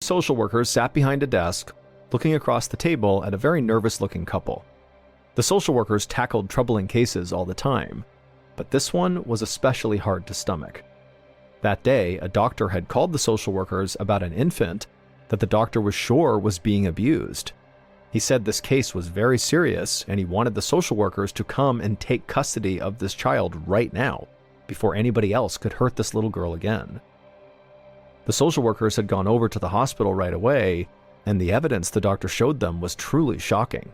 social workers sat behind a desk, looking across the table at a very nervous-looking couple. The social workers tackled troubling cases all the time, but this one was especially hard to stomach. That day, a doctor had called the social workers about an infant that the doctor was sure was being abused. He said this case was very serious, and he wanted the social workers to come and take custody of this child right now, before anybody else could hurt this little girl again. The social workers had gone over to the hospital right away, and the evidence the doctor showed them was truly shocking.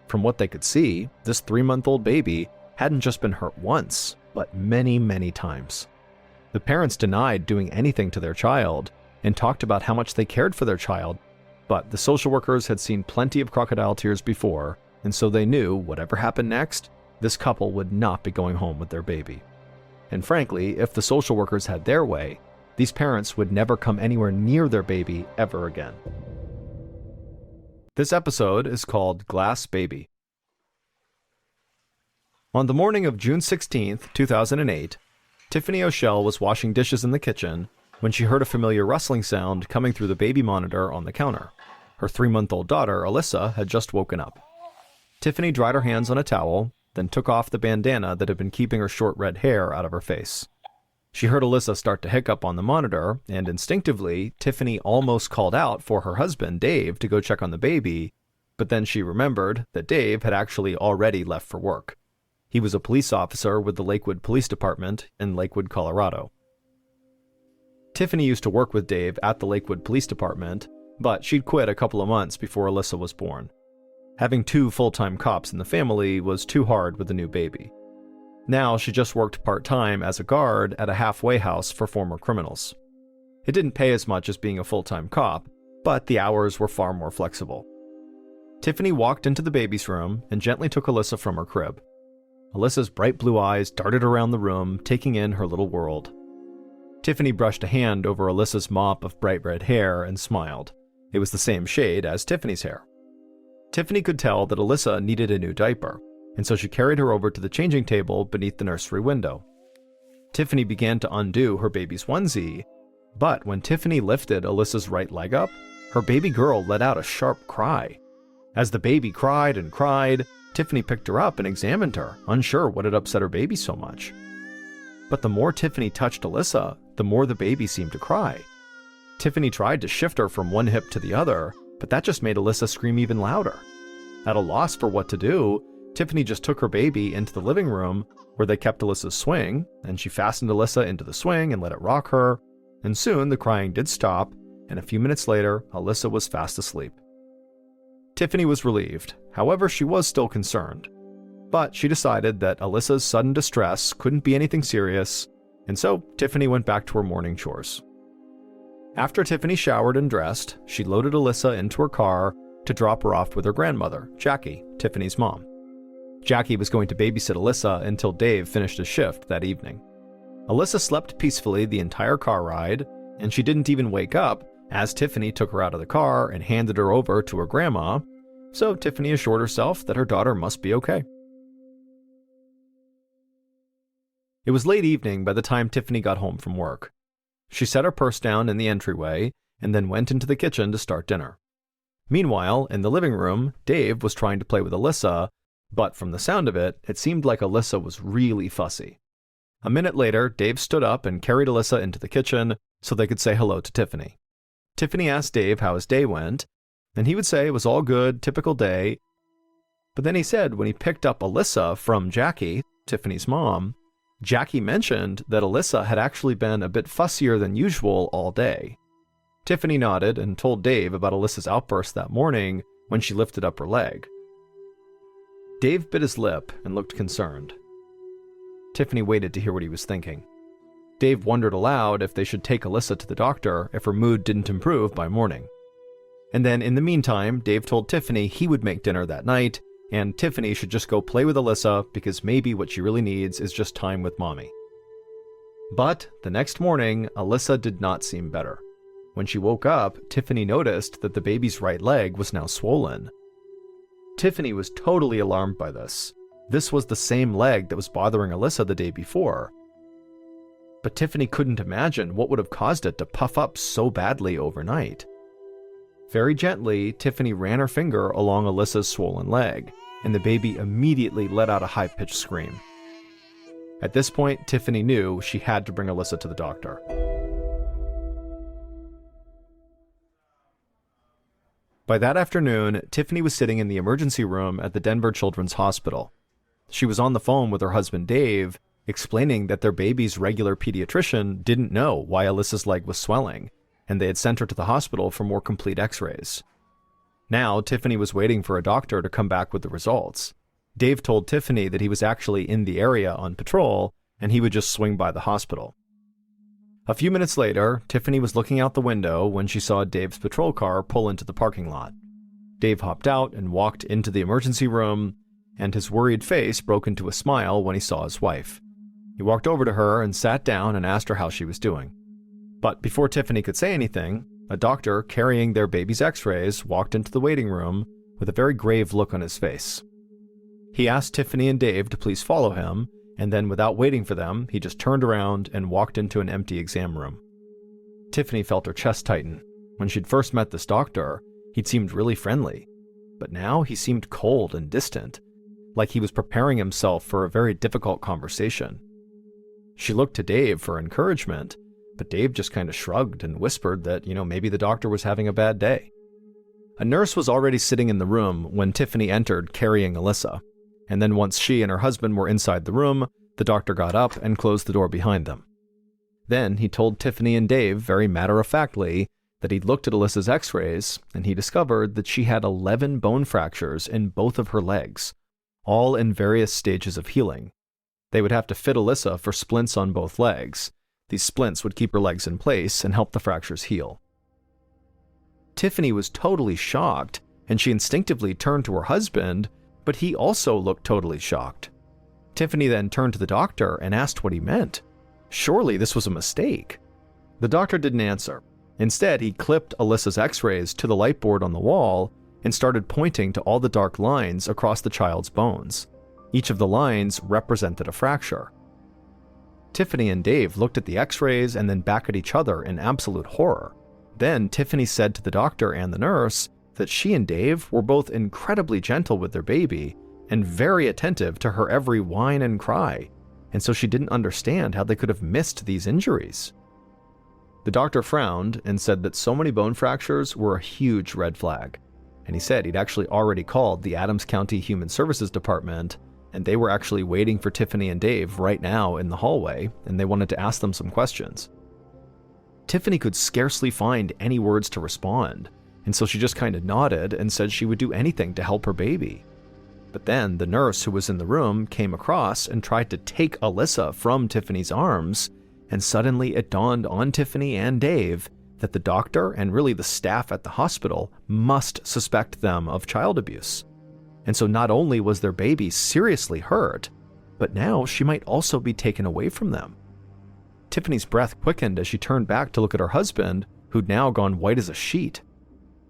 From what they could see, this 3-month-old baby hadn't just been hurt once, but many, many times. The parents denied doing anything to their child and talked about how much they cared for their child, but the social workers had seen plenty of crocodile tears before, and so they knew whatever happened next, this couple would not be going home with their baby. And frankly, if the social workers had their way, these parents would never come anywhere near their baby ever again. This episode is called Glass Baby. On the morning of June 16, 2008, Tiffany O'Shell was washing dishes in the kitchen when she heard a familiar rustling sound coming through the baby monitor on the counter. Her 3-month-old daughter, Alyssa, had just woken up. Tiffany dried her hands on a towel, then took off the bandana that had been keeping her short red hair out of her face. She heard Alyssa start to hiccup on the monitor, and instinctively, Tiffany almost called out for her husband, Dave, to go check on the baby, but then she remembered that Dave had actually already left for work. He was a police officer with the Lakewood Police Department in Lakewood, Colorado. Tiffany used to work with Dave at the Lakewood Police Department, but she'd quit a couple of months before Alyssa was born. Having 2 full-time cops in the family was too hard with a new baby. Now she just worked part-time as a guard at a halfway house for former criminals. It didn't pay as much as being a full-time cop, but the hours were far more flexible. Tiffany walked into the baby's room and gently took Alyssa from her crib. Alyssa's bright blue eyes darted around the room, taking in her little world. Tiffany brushed a hand over Alyssa's mop of bright red hair and smiled. It was the same shade as Tiffany's hair. Tiffany could tell that Alyssa needed a new diaper, and so she carried her over to the changing table beneath the nursery window. Tiffany began to undo her baby's onesie, but when Tiffany lifted Alyssa's right leg up, her baby girl let out a sharp cry. As the baby cried and cried, Tiffany picked her up and examined her, unsure what had upset her baby so much. But the more Tiffany touched Alyssa, the more the baby seemed to cry. Tiffany tried to shift her from one hip to the other, but that just made Alyssa scream even louder. At a loss for what to do, Tiffany just took her baby into the living room where they kept Alyssa's swing, and she fastened Alyssa into the swing and let it rock her, and soon the crying did stop, and a few minutes later, Alyssa was fast asleep. Tiffany was relieved, however she was still concerned. But she decided that Alyssa's sudden distress couldn't be anything serious, and so Tiffany went back to her morning chores. After Tiffany showered and dressed, she loaded Alyssa into her car to drop her off with her grandmother, Jackie, Tiffany's mom. Jackie was going to babysit Alyssa until Dave finished his shift that evening. Alyssa slept peacefully the entire car ride, and she didn't even wake up as Tiffany took her out of the car and handed her over to her grandma, so Tiffany assured herself that her daughter must be okay. It was late evening by the time Tiffany got home from work. She set her purse down in the entryway and then went into the kitchen to start dinner. Meanwhile, in the living room, Dave was trying to play with Alyssa, but from the sound of it, it seemed like Alyssa was really fussy. A minute later, Dave stood up and carried Alyssa into the kitchen so they could say hello to Tiffany. Tiffany asked Dave how his day went, and he would say it was all good, typical day. But then he said when he picked up Alyssa from Jackie, Tiffany's mom, Jackie mentioned that Alyssa had actually been a bit fussier than usual all day. Tiffany nodded and told Dave about Alyssa's outburst that morning when she lifted up her leg. Dave bit his lip and looked concerned. Tiffany waited to hear what he was thinking. Dave wondered aloud if they should take Alyssa to the doctor if her mood didn't improve by morning. And then in the meantime, Dave told Tiffany he would make dinner that night, and Tiffany should just go play with Alyssa because maybe what she really needs is just time with mommy. But the next morning, Alyssa did not seem better. When she woke up, Tiffany noticed that the baby's right leg was now swollen. Tiffany was totally alarmed by this. This was the same leg that was bothering Alyssa the day before. But Tiffany couldn't imagine what would have caused it to puff up so badly overnight. Very gently, Tiffany ran her finger along Alyssa's swollen leg, and the baby immediately let out a high-pitched scream. At this point, Tiffany knew she had to bring Alyssa to the doctor. By that afternoon, Tiffany was sitting in the emergency room at the Denver Children's Hospital. She was on the phone with her husband Dave, explaining that their baby's regular pediatrician didn't know why Alyssa's leg was swelling, and they had sent her to the hospital for more complete x-rays. Now, Tiffany was waiting for a doctor to come back with the results. Dave told Tiffany that he was actually in the area on patrol, and he would just swing by the hospital. A few minutes later, Tiffany was looking out the window when she saw Dave's patrol car pull into the parking lot. Dave hopped out and walked into the emergency room, and his worried face broke into a smile when he saw his wife. He walked over to her and sat down and asked her how she was doing. But before Tiffany could say anything, a doctor carrying their baby's x-rays walked into the waiting room with a very grave look on his face. He asked Tiffany and Dave to please follow him, and then without waiting for them, he just turned around and walked into an empty exam room. Tiffany felt her chest tighten. When she'd first met this doctor, he'd seemed really friendly, but now he seemed cold and distant, like he was preparing himself for a very difficult conversation. She looked to Dave for encouragement, but Dave just kind of shrugged and whispered that, maybe the doctor was having a bad day. A nurse was already sitting in the room when Tiffany entered carrying Alyssa. And then once she and her husband were inside the room, the doctor got up and closed the door behind them. Then he told Tiffany and Dave very matter-of-factly that he'd looked at Alyssa's x-rays, and he discovered that she had 11 bone fractures in both of her legs, all in various stages of healing. They would have to fit Alyssa for splints on both legs. These splints would keep her legs in place and help the fractures heal. Tiffany was totally shocked, and she instinctively turned to her husband, but he also looked totally shocked. Tiffany then turned to the doctor and asked what he meant. Surely this was a mistake. The doctor didn't answer. Instead, he clipped Alyssa's x-rays to the light board on the wall and started pointing to all the dark lines across the child's bones. Each of the lines represented a fracture. Tiffany and Dave looked at the x-rays and then back at each other in absolute horror. Then Tiffany said to the doctor and the nurse that she and Dave were both incredibly gentle with their baby and very attentive to her every whine and cry, and so she didn't understand how they could have missed these injuries. The doctor frowned and said that so many bone fractures were a huge red flag, and he said he'd actually already called the Adams County Human Services Department, and they were actually waiting for Tiffany and Dave right now in the hallway, and they wanted to ask them some questions. Tiffany could scarcely find any words to respond, and so she just kind of nodded and said she would do anything to help her baby. But then the nurse who was in the room came across and tried to take Alyssa from Tiffany's arms, and suddenly it dawned on Tiffany and Dave that the doctor and really the staff at the hospital must suspect them of child abuse. And so not only was their baby seriously hurt, but now she might also be taken away from them. Tiffany's breath quickened as she turned back to look at her husband, who'd now gone white as a sheet.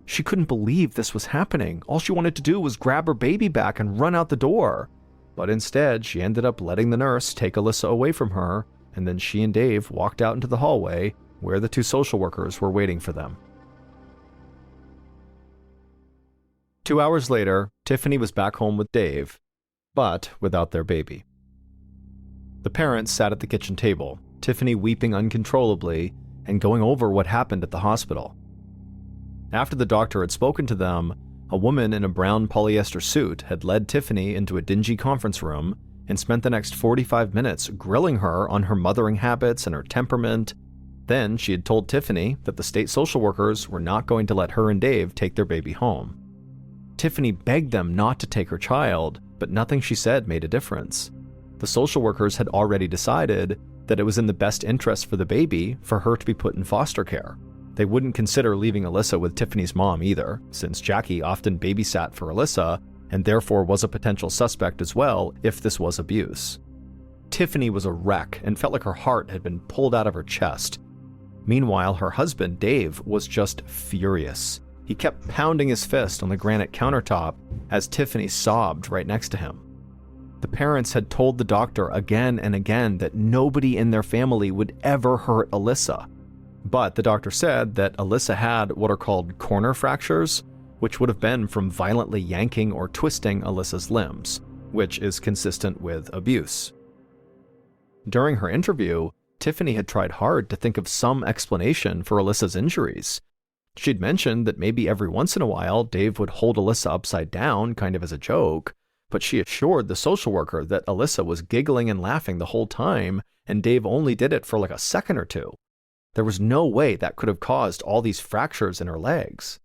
She couldn't believe this was happening. All she wanted to do was grab her baby back and run out the door. But instead, she ended up letting the nurse take Alyssa away from her, and then she and Dave walked out into the hallway where the two social workers were waiting for them. 2 hours later, Tiffany was back home with Dave, but without their baby. The parents sat at the kitchen table, Tiffany weeping uncontrollably and going over what happened at the hospital. After the doctor had spoken to them, a woman in a brown polyester suit had led Tiffany into a dingy conference room and spent the next 45 minutes grilling her on her mothering habits and her temperament. Then she had told Tiffany that the state social workers were not going to let her and Dave take their baby home. Tiffany begged them not to take her child, but nothing she said made a difference. The social workers had already decided that it was in the best interest for the baby for her to be put in foster care. They wouldn't consider leaving Alyssa with Tiffany's mom either, since Jackie often babysat for Alyssa and therefore was a potential suspect as well if this was abuse. Tiffany was a wreck and felt like her heart had been pulled out of her chest. Meanwhile, her husband, Dave, was just furious. He kept pounding his fist on the granite countertop as Tiffany sobbed right next to him. The parents had told the doctor again and again that nobody in their family would ever hurt Alyssa. But the doctor said that Alyssa had what are called corner fractures, which would have been from violently yanking or twisting Alyssa's limbs, which is consistent with abuse. During her interview, Tiffany had tried hard to think of some explanation for Alyssa's injuries. She'd mentioned that maybe every once in a while Dave would hold Alyssa upside down, kind of as a joke, but she assured the social worker that Alyssa was giggling and laughing the whole time, and Dave only did it for like a second or two. There was no way that could have caused all these fractures in her legs.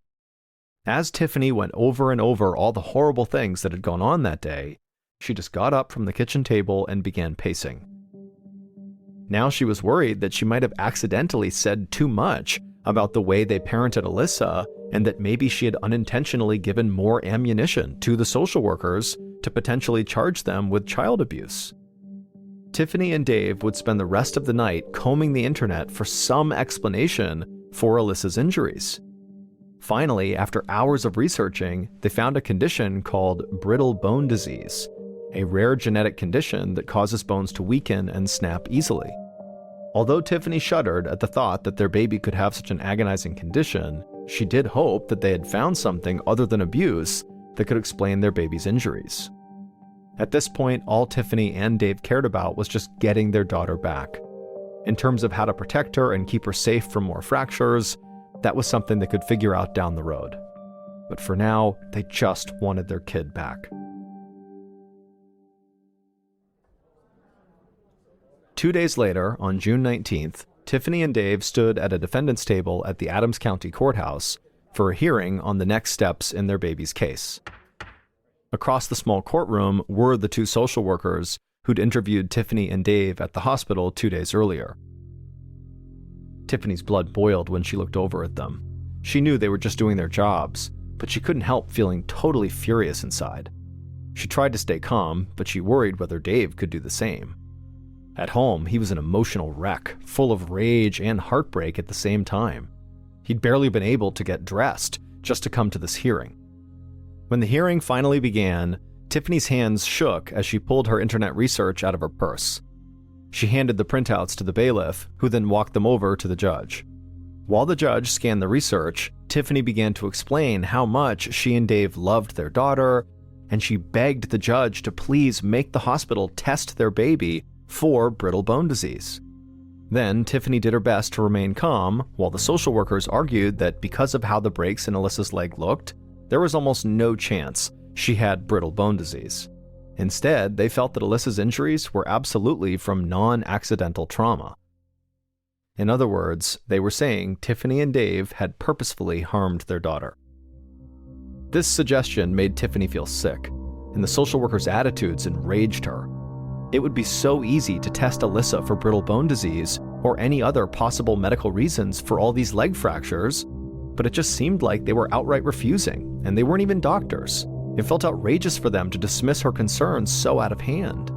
As Tiffany went over and over all the horrible things that had gone on that day, she just got up from the kitchen table and began pacing. Now she was worried that she might have accidentally said too much about the way they parented Alyssa, and that maybe she had unintentionally given more ammunition to the social workers to potentially charge them with child abuse. Tiffany and Dave would spend the rest of the night combing the internet for some explanation for Alyssa's injuries. Finally, after hours of researching, they found a condition called brittle bone disease, a rare genetic condition that causes bones to weaken and snap easily. Although Tiffany shuddered at the thought that their baby could have such an agonizing condition, she did hope that they had found something other than abuse that could explain their baby's injuries. At this point, all Tiffany and Dave cared about was just getting their daughter back. In terms of how to protect her and keep her safe from more fractures, that was something they could figure out down the road. But for now, they just wanted their kid back. 2 days later, on June 19th, Tiffany and Dave stood at a defendant's table at the Adams County Courthouse for a hearing on the next steps in their baby's case. Across the small courtroom were the two social workers who'd interviewed Tiffany and Dave at the hospital 2 days earlier. Tiffany's blood boiled when she looked over at them. She knew they were just doing their jobs, but she couldn't help feeling totally furious inside. She tried to stay calm, but she worried whether Dave could do the same. At home, he was an emotional wreck, full of rage and heartbreak at the same time. He'd barely been able to get dressed just to come to this hearing. When the hearing finally began, Tiffany's hands shook as she pulled her internet research out of her purse. She handed the printouts to the bailiff, who then walked them over to the judge. While the judge scanned the research, Tiffany began to explain how much she and Dave loved their daughter, and she begged the judge to please make the hospital test their baby for brittle bone disease. Then Tiffany did her best to remain calm, while the social workers argued that because of how the breaks in Alyssa's leg looked, there was almost no chance she had brittle bone disease. Instead, they felt that Alyssa's injuries were absolutely from non-accidental trauma. In other words, they were saying Tiffany and Dave had purposefully harmed their daughter. This suggestion made Tiffany feel sick, and the social workers' attitudes enraged her. It would be so easy to test Alyssa for brittle bone disease or any other possible medical reasons for all these leg fractures, but it just seemed like they were outright refusing, and they weren't even doctors. It felt outrageous for them to dismiss her concerns so out of hand.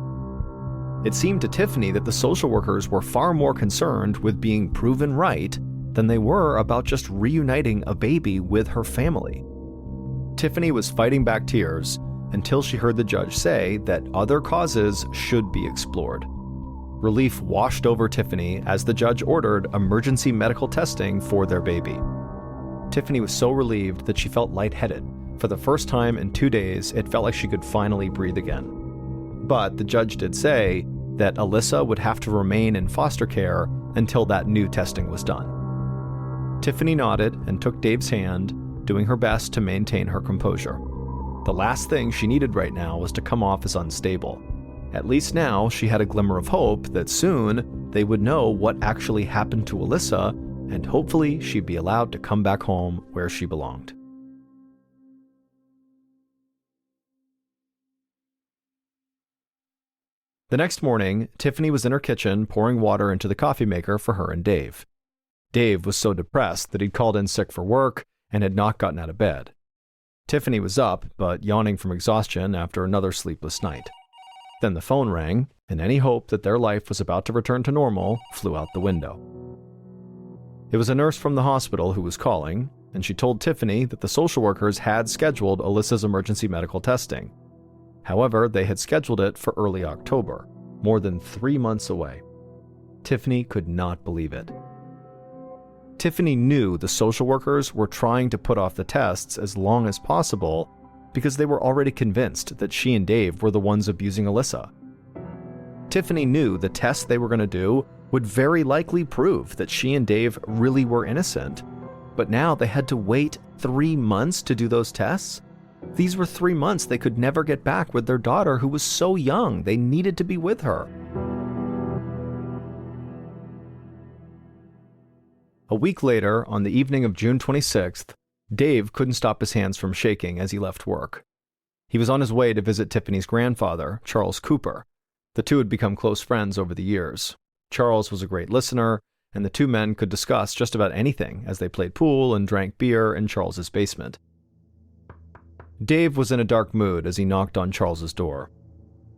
It seemed to Tiffany that the social workers were far more concerned with being proven right than they were about just reuniting a baby with her family. Tiffany was fighting back tears until she heard the judge say that other causes should be explored. Relief washed over Tiffany as the judge ordered emergency medical testing for their baby. Tiffany was so relieved that she felt lightheaded. For the first time in 2 days, it felt like she could finally breathe again. But the judge did say that Alyssa would have to remain in foster care until that new testing was done. Tiffany nodded and took Dave's hand, doing her best to maintain her composure. The last thing she needed right now was to come off as unstable. At least now she had a glimmer of hope that soon they would know what actually happened to Alyssa, and hopefully she'd be allowed to come back home where she belonged. The next morning, Tiffany was in her kitchen pouring water into the coffee maker for her and Dave. Dave was so depressed that he'd called in sick for work and had not gotten out of bed. Tiffany was up, but yawning from exhaustion after another sleepless night. Then the phone rang, and any hope that their life was about to return to normal flew out the window. It was a nurse from the hospital who was calling, and she told Tiffany that the social workers had scheduled Alyssa's emergency medical testing. However, they had scheduled it for early October, more than 3 months away. Tiffany could not believe it. Tiffany knew the social workers were trying to put off the tests as long as possible because they were already convinced that she and Dave were the ones abusing Alyssa. Tiffany knew the tests they were going to do would very likely prove that she and Dave really were innocent, but now they had to wait 3 months to do those tests? These were 3 months they could never get back with their daughter who was so young they needed to be with her. A week later, on the evening of June 26th, Dave couldn't stop his hands from shaking as he left work. He was on his way to visit Tiffany's grandfather, Charles Cooper. The two had become close friends over the years. Charles was a great listener, and the two men could discuss just about anything as they played pool and drank beer in Charles's basement. Dave was in a dark mood as he knocked on Charles's door.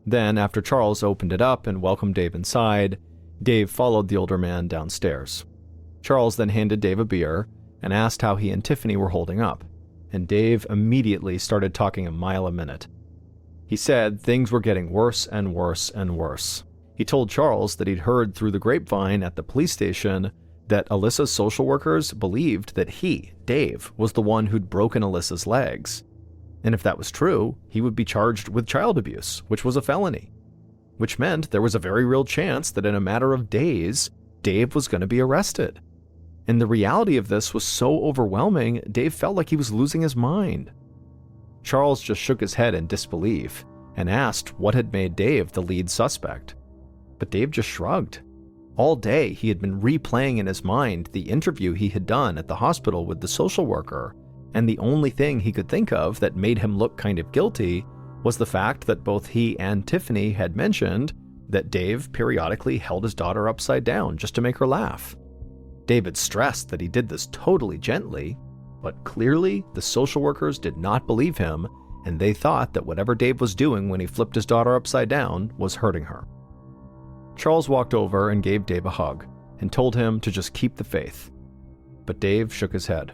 Then, after Charles opened it up and welcomed Dave inside, Dave followed the older man downstairs. Charles then handed Dave a beer and asked how he and Tiffany were holding up, and Dave immediately started talking a mile a minute. He said things were getting worse and worse and worse. He told Charles that he'd heard through the grapevine at the police station that Alyssa's social workers believed that he, Dave, was the one who'd broken Alyssa's legs. And if that was true, he would be charged with child abuse, which was a felony. Which meant there was a very real chance that in a matter of days, Dave was going to be arrested. And the reality of this was so overwhelming, Dave felt like he was losing his mind. Charles just shook his head in disbelief and asked what had made Dave the lead suspect. But Dave just shrugged. All day, he had been replaying in his mind the interview he had done at the hospital with the social worker, and the only thing he could think of that made him look kind of guilty was the fact that both he and Tiffany had mentioned that Dave periodically held his daughter upside down just to make her laugh. David stressed that he did this totally gently, but clearly the social workers did not believe him, and they thought that whatever Dave was doing when he flipped his daughter upside down was hurting her. Charles walked over and gave Dave a hug and told him to just keep the faith. But Dave shook his head.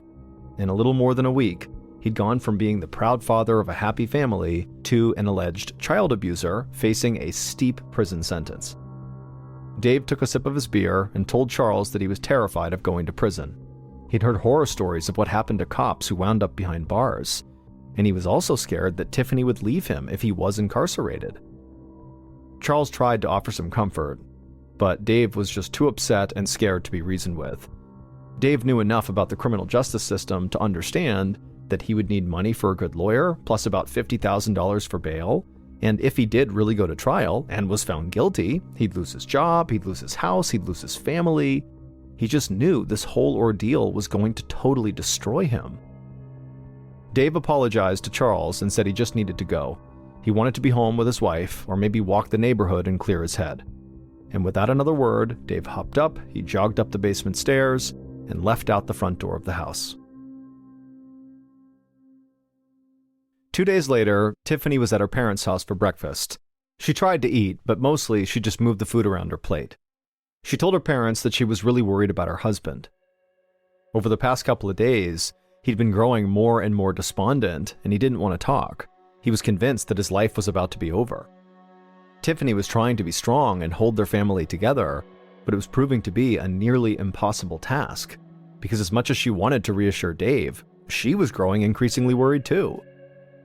In a little more than a week, he'd gone from being the proud father of a happy family to an alleged child abuser facing a steep prison sentence. Dave took a sip of his beer and told Charles that he was terrified of going to prison. He'd heard horror stories of what happened to cops who wound up behind bars, and he was also scared that Tiffany would leave him if he was incarcerated. Charles tried to offer some comfort, but Dave was just too upset and scared to be reasoned with. Dave knew enough about the criminal justice system to understand that he would need money for a good lawyer, plus about $50,000 for bail, and if he did really go to trial and was found guilty, he'd lose his job, he'd lose his house, he'd lose his family. He just knew this whole ordeal was going to totally destroy him. Dave apologized to Charles and said he just needed to go. He wanted to be home with his wife, or maybe walk the neighborhood and clear his head. And without another word, Dave hopped up, he jogged up the basement stairs, and left out the front door of the house. 2 days later, Tiffany was at her parents' house for breakfast. She tried to eat, but mostly she just moved the food around her plate. She told her parents that she was really worried about her husband. Over the past couple of days, he'd been growing more and more despondent, and he didn't want to talk. He was convinced that his life was about to be over. Tiffany was trying to be strong and hold their family together, but it was proving to be a nearly impossible task, because as much as she wanted to reassure Dave, she was growing increasingly worried too.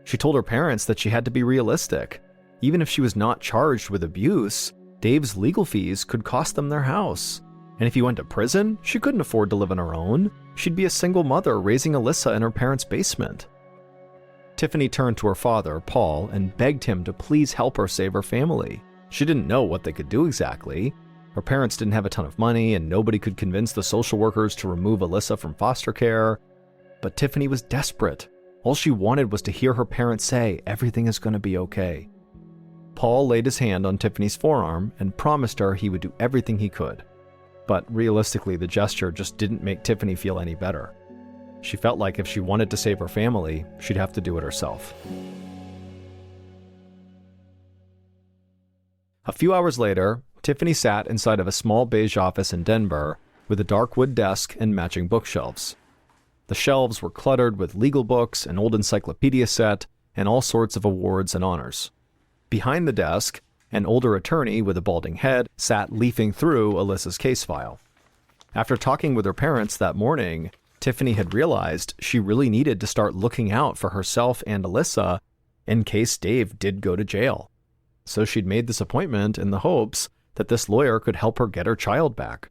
She told her parents that she had to be realistic. Even if she was not charged with abuse, Dave's legal fees could cost them their house. And if he went to prison, she couldn't afford to live on her own. She'd be a single mother raising Alyssa in her parents' basement. Tiffany turned to her father, Paul, and begged him to please help her save her family. She didn't know what they could do exactly. Her parents didn't have a ton of money, and nobody could convince the social workers to remove Alyssa from foster care. But Tiffany was desperate. All she wanted was to hear her parents say, "Everything is going to be okay." Paul laid his hand on Tiffany's forearm and promised her he would do everything he could. But realistically, the gesture just didn't make Tiffany feel any better. She felt like if she wanted to save her family, she'd have to do it herself. A few hours later, Tiffany sat inside of a small beige office in Denver with a dark wood desk and matching bookshelves. The shelves were cluttered with legal books, an old encyclopedia set, and all sorts of awards and honors. Behind the desk, an older attorney with a balding head sat leafing through Alyssa's case file. After talking with her parents that morning, Tiffany had realized she really needed to start looking out for herself and Alyssa in case Dave did go to jail. So she'd made this appointment in the hopes that this lawyer could help her get her child back.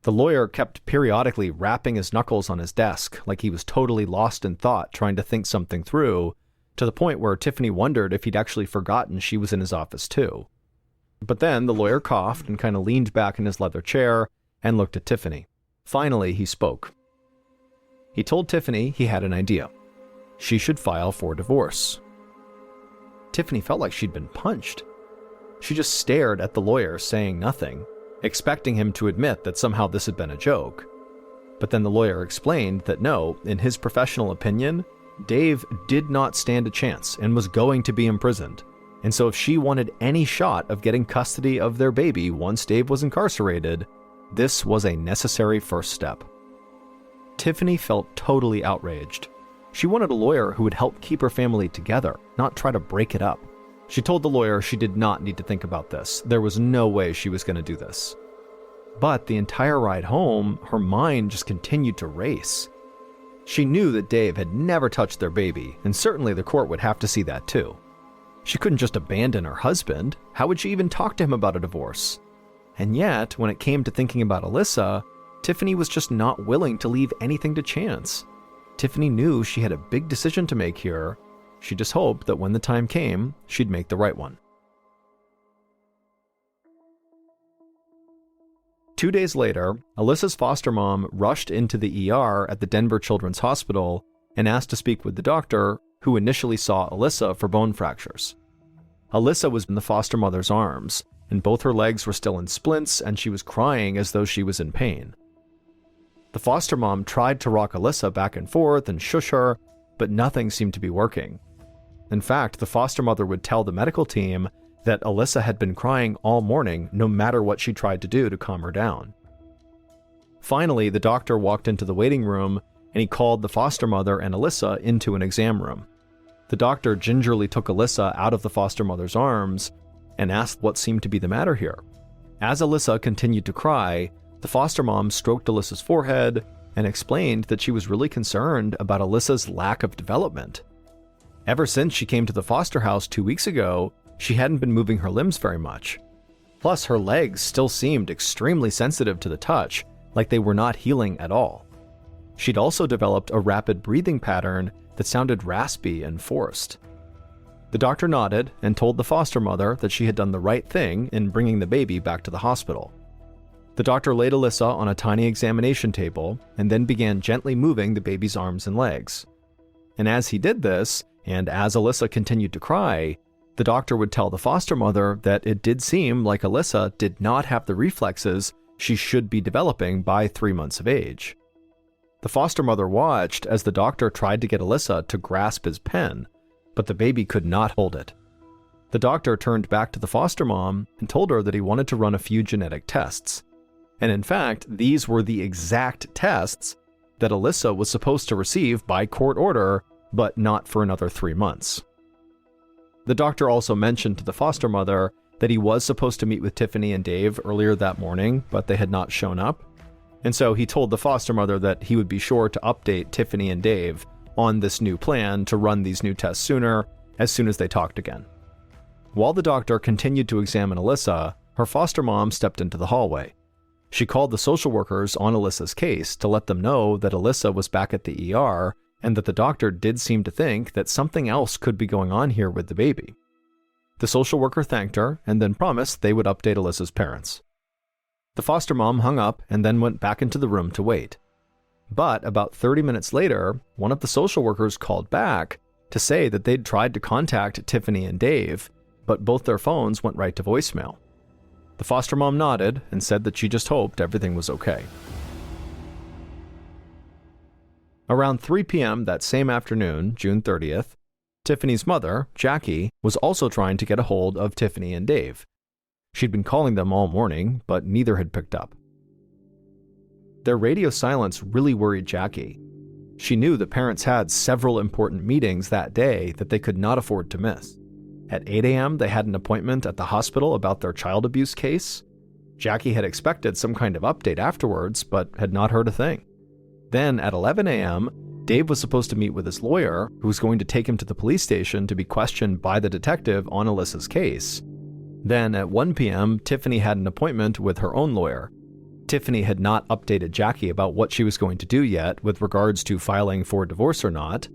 The lawyer kept periodically rapping his knuckles on his desk like he was totally lost in thought trying to think something through, to the point where Tiffany wondered if he'd actually forgotten she was in his office too. But then the lawyer coughed and kind of leaned back in his leather chair and looked at Tiffany. Finally, he spoke. He told Tiffany he had an idea. She should file for divorce. Tiffany felt like she'd been punched. She just stared at the lawyer, saying nothing, expecting him to admit that somehow this had been a joke. But then the lawyer explained that no, in his professional opinion, Dave did not stand a chance and was going to be imprisoned. And so if she wanted any shot of getting custody of their baby once Dave was incarcerated, this was a necessary first step. Tiffany felt totally outraged. She wanted a lawyer who would help keep her family together, not try to break it up. She told the lawyer she did not need to think about this. There was no way she was going to do this. But the entire ride home, her mind just continued to race. She knew that Dave had never touched their baby, and certainly the court would have to see that too. She couldn't just abandon her husband. How would she even talk to him about a divorce? And yet, when it came to thinking about Alyssa, Tiffany was just not willing to leave anything to chance. Tiffany knew she had a big decision to make here. She just hoped that when the time came, she'd make the right one. 2 days later, Alyssa's foster mom rushed into the ER at the Denver Children's Hospital and asked to speak with the doctor, who initially saw Alyssa for bone fractures. Alyssa was in the foster mother's arms, and both her legs were still in splints, and she was crying as though she was in pain. The foster mom tried to rock Alyssa back and forth and shush her, but nothing seemed to be working. In fact, the foster mother would tell the medical team that Alyssa had been crying all morning no matter what she tried to do to calm her down. Finally, the doctor walked into the waiting room and he called the foster mother and Alyssa into an exam room. The doctor gingerly took Alyssa out of the foster mother's arms and asked what seemed to be the matter here. As Alyssa continued to cry, the foster mom stroked Alyssa's forehead and explained that she was really concerned about Alyssa's lack of development. Ever since she came to the foster house 2 weeks ago, she hadn't been moving her limbs very much. Plus, her legs still seemed extremely sensitive to the touch, like they were not healing at all. She'd also developed a rapid breathing pattern that sounded raspy and forced. The doctor nodded and told the foster mother that she had done the right thing in bringing the baby back to the hospital. The doctor laid Alyssa on a tiny examination table and then began gently moving the baby's arms and legs. And as he did this, and as Alyssa continued to cry, the doctor would tell the foster mother that it did seem like Alyssa did not have the reflexes she should be developing by 3 months of age. The foster mother watched as the doctor tried to get Alyssa to grasp his pen, but the baby could not hold it. The doctor turned back to the foster mom and told her that he wanted to run a few genetic tests. And in fact, these were the exact tests that Alyssa was supposed to receive by court order, but not for another 3 months. The doctor also mentioned to the foster mother that he was supposed to meet with Tiffany and Dave earlier that morning, but they had not shown up. And so he told the foster mother that he would be sure to update Tiffany and Dave on this new plan to run these new tests as soon as they talked again. While the doctor continued to examine Alyssa, her foster mom stepped into the hallway. She called the social workers on Alyssa's case to let them know that Alyssa was back at the ER and that the doctor did seem to think that something else could be going on here with the baby. The social worker thanked her and then promised they would update Alyssa's parents. The foster mom hung up and then went back into the room to wait. But about 30 minutes later, one of the social workers called back to say that they'd tried to contact Tiffany and Dave, but both their phones went right to voicemail. The foster mom nodded and said that she just hoped everything was okay. Around 3 p.m. that same afternoon, June 30th, Tiffany's mother, Jackie, was also trying to get a hold of Tiffany and Dave. She'd been calling them all morning, but neither had picked up. Their radio silence really worried Jackie. She knew the parents had several important meetings that day that they could not afford to miss. At 8 a.m., they had an appointment at the hospital about their child abuse case. Jackie had expected some kind of update afterwards, but had not heard a thing. Then at 11 a.m., Dave was supposed to meet with his lawyer, who was going to take him to the police station to be questioned by the detective on Alyssa's case. Then at 1 p.m., Tiffany had an appointment with her own lawyer. Tiffany had not updated Jackie about what she was going to do yet with regards to filing for divorce or not,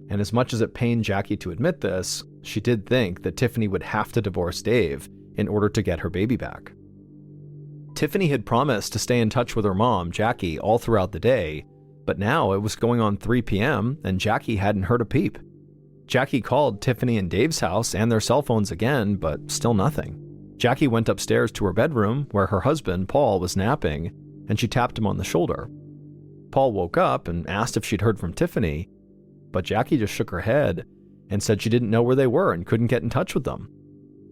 and as much as it pained Jackie to admit this, she did think that Tiffany would have to divorce Dave in order to get her baby back. Tiffany had promised to stay in touch with her mom, Jackie, all throughout the day, but now it was going on 3 p.m. and Jackie hadn't heard a peep. Jackie called Tiffany and Dave's house and their cell phones again, but still nothing. Jackie went upstairs to her bedroom where her husband, Paul, was napping, and she tapped him on the shoulder. Paul woke up and asked if she'd heard from Tiffany, but Jackie just shook her head and said she didn't know where they were and couldn't get in touch with them.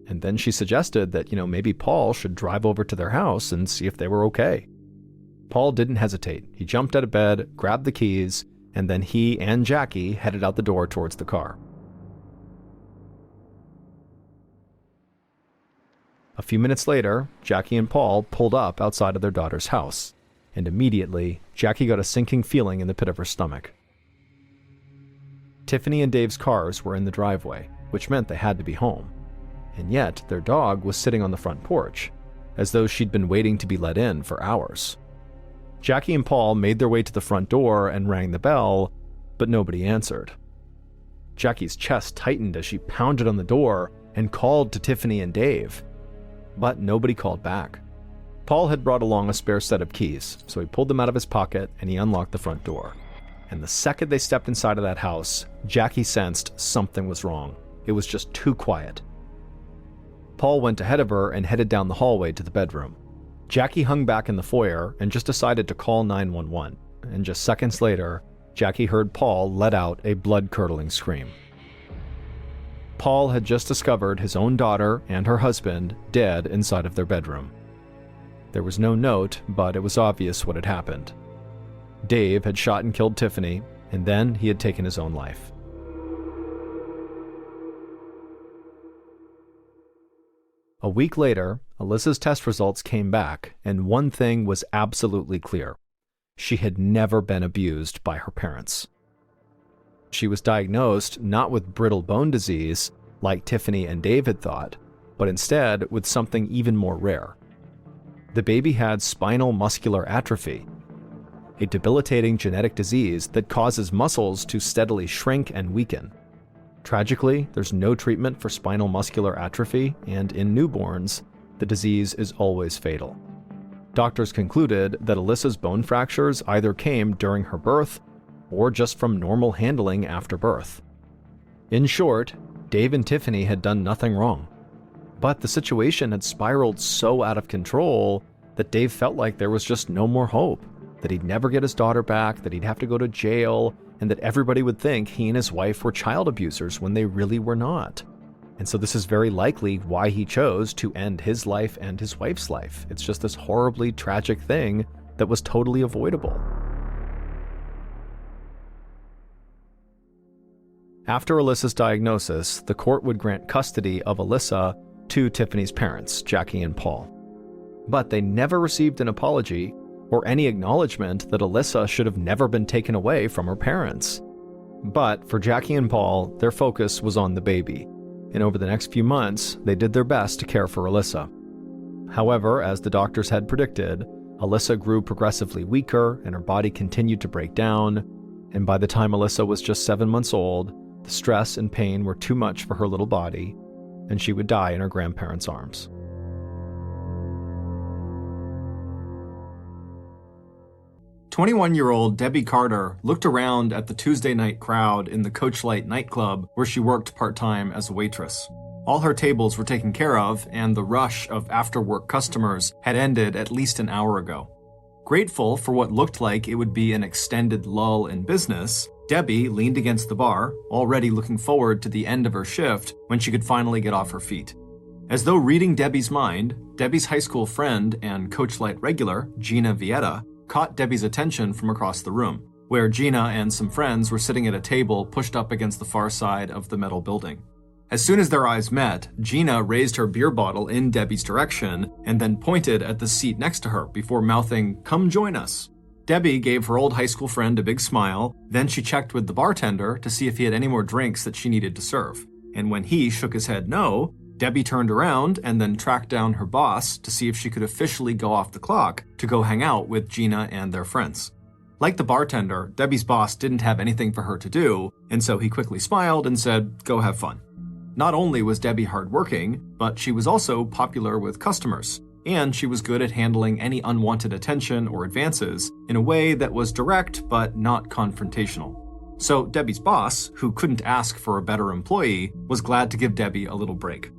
And then she suggested that, maybe Paul should drive over to their house and see if they were okay. Paul didn't hesitate. He jumped out of bed, grabbed the keys, and then he and Jackie headed out the door towards the car. A few minutes later, Jackie and Paul pulled up outside of their daughter's house, and immediately, Jackie got a sinking feeling in the pit of her stomach. Tiffany and Dave's cars were in the driveway, which meant they had to be home, and yet their dog was sitting on the front porch, as though she'd been waiting to be let in for hours. Jackie and Paul made their way to the front door and rang the bell, but nobody answered. Jackie's chest tightened as she pounded on the door and called to Tiffany and Dave, but nobody called back. Paul had brought along a spare set of keys, so he pulled them out of his pocket and he unlocked the front door. And the second they stepped inside of that house, Jackie sensed something was wrong. It was just too quiet. Paul went ahead of her and headed down the hallway to the bedroom. Jackie hung back in the foyer and just decided to call 911, and just seconds later, Jackie heard Paul let out a blood-curdling scream. Paul had just discovered his own daughter and her husband dead inside of their bedroom. There was no note, but it was obvious what had happened. Dave had shot and killed Tiffany, and then he had taken his own life. A week later, Alyssa's test results came back, and one thing was absolutely clear. She had never been abused by her parents. She was diagnosed not with brittle bone disease, like Tiffany and Dave had thought, but instead with something even more rare. The baby had spinal muscular atrophy, a debilitating genetic disease that causes muscles to steadily shrink and weaken. Tragically, there's no treatment for spinal muscular atrophy, and in newborns, the disease is always fatal. Doctors concluded that Alyssa's bone fractures either came during her birth or just from normal handling after birth. In short, Dave and Tiffany had done nothing wrong. But the situation had spiraled so out of control that Dave felt like there was just no more hope, that he'd never get his daughter back, that he'd have to go to jail, and that everybody would think he and his wife were child abusers when they really were not. And so this is very likely why he chose to end his life and his wife's life. It's just this horribly tragic thing that was totally avoidable. After Alyssa's diagnosis, the court would grant custody of Alyssa to Tiffany's parents, Jackie and Paul. But they never received an apology or any acknowledgement that Alyssa should have never been taken away from her parents. But for Jackie and Paul, their focus was on the baby, and over the next few months, they did their best to care for Alyssa. However, as the doctors had predicted, Alyssa grew progressively weaker and her body continued to break down, and by the time Alyssa was just 7 months old, the stress and pain were too much for her little body, and she would die in her grandparents' arms. "21-year-old Debbie Carter looked around at the Tuesday night crowd in the Coachlight nightclub where she worked part-time as a waitress. All her tables were taken care of, and the rush of after-work customers had ended at least an hour ago. Grateful for what looked like it would be an extended lull in business, Debbie leaned against the bar, already looking forward to the end of her shift when she could finally get off her feet. As though reading Debbie's mind, Debbie's high school friend and Coachlight regular, Gina Vieta, caught Debbie's attention from across the room, where Gina and some friends were sitting at a table pushed up against the far side of the metal building. As soon as their eyes met, Gina raised her beer bottle in Debbie's direction and then pointed at the seat next to her before mouthing, "Come join us." Debbie gave her old high school friend a big smile, then she checked with the bartender to see if he had any more drinks that she needed to serve. And when he shook his head no, Debbie turned around and then tracked down her boss to see if she could officially go off the clock to go hang out with Gina and their friends. Like the bartender, Debbie's boss didn't have anything for her to do, and so he quickly smiled and said, "Go have fun." Not only was Debbie hardworking, but she was also popular with customers, and she was good at handling any unwanted attention or advances in a way that was direct but not confrontational. So Debbie's boss, who couldn't ask for a better employee, was glad to give Debbie a little break.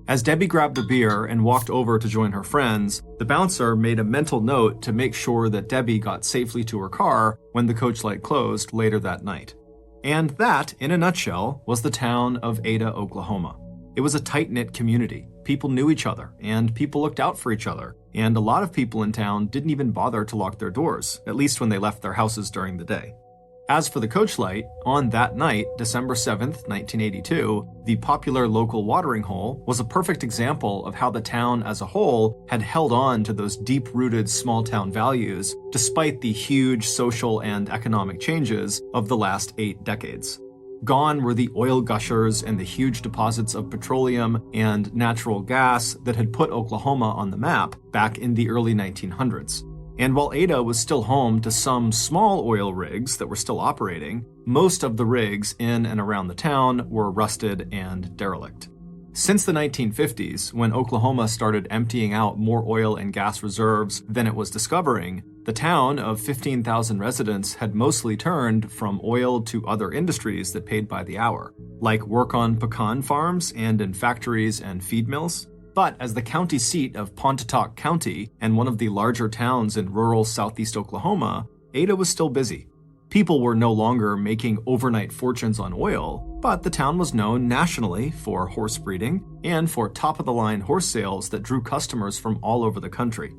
As Debbie grabbed a beer and walked over to join her friends, the bouncer made a mental note to make sure that Debbie got safely to her car when the coach light closed later that night. And that, in a nutshell, was the town of Ada, Oklahoma. It was a tight-knit community. People knew each other, and people looked out for each other, and a lot of people in town didn't even bother to lock their doors, at least when they left their houses during the day. As for the coach light, on that night, December 7th, 1982, the popular local watering hole was a perfect example of how the town as a whole had held on to those deep-rooted small-town values despite the huge social and economic changes of the last 8 decades. Gone were the oil gushers and the huge deposits of petroleum and natural gas that had put Oklahoma on the map back in the early 1900s. And while Ada was still home to some small oil rigs that were still operating, most of the rigs in and around the town were rusted and derelict. Since the 1950s, when Oklahoma started emptying out more oil and gas reserves than it was discovering, the town of 15,000 residents had mostly turned from oil to other industries that paid by the hour, like work on pecan farms and in factories and feed mills. But as the county seat of Pontotoc County and one of the larger towns in rural southeast Oklahoma, Ada was still busy. People were no longer making overnight fortunes on oil, but the town was known nationally for horse breeding and for top-of-the-line horse sales that drew customers from all over the country.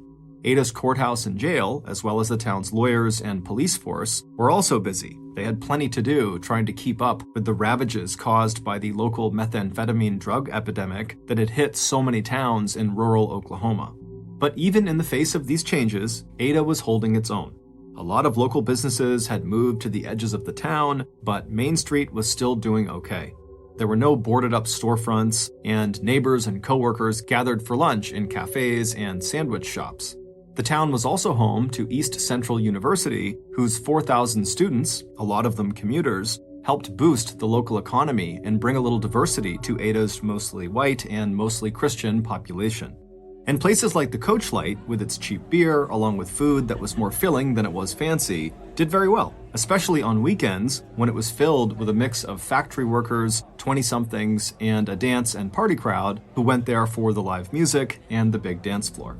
Ada's courthouse and jail, as well as the town's lawyers and police force, were also busy. They had plenty to do trying to keep up with the ravages caused by the local methamphetamine drug epidemic that had hit so many towns in rural Oklahoma. But even in the face of these changes, Ada was holding its own. A lot of local businesses had moved to the edges of the town, but Main Street was still doing okay. There were no boarded-up storefronts, and neighbors and coworkers gathered for lunch in cafes and sandwich shops. The town was also home to East Central University, whose 4,000 students, a lot of them commuters, helped boost the local economy and bring a little diversity to Ada's mostly white and mostly Christian population. And places like the Coach Light, with its cheap beer, along with food that was more filling than it was fancy, did very well, especially on weekends when it was filled with a mix of factory workers, 20-somethings, and a dance and party crowd who went there for the live music and the big dance floor.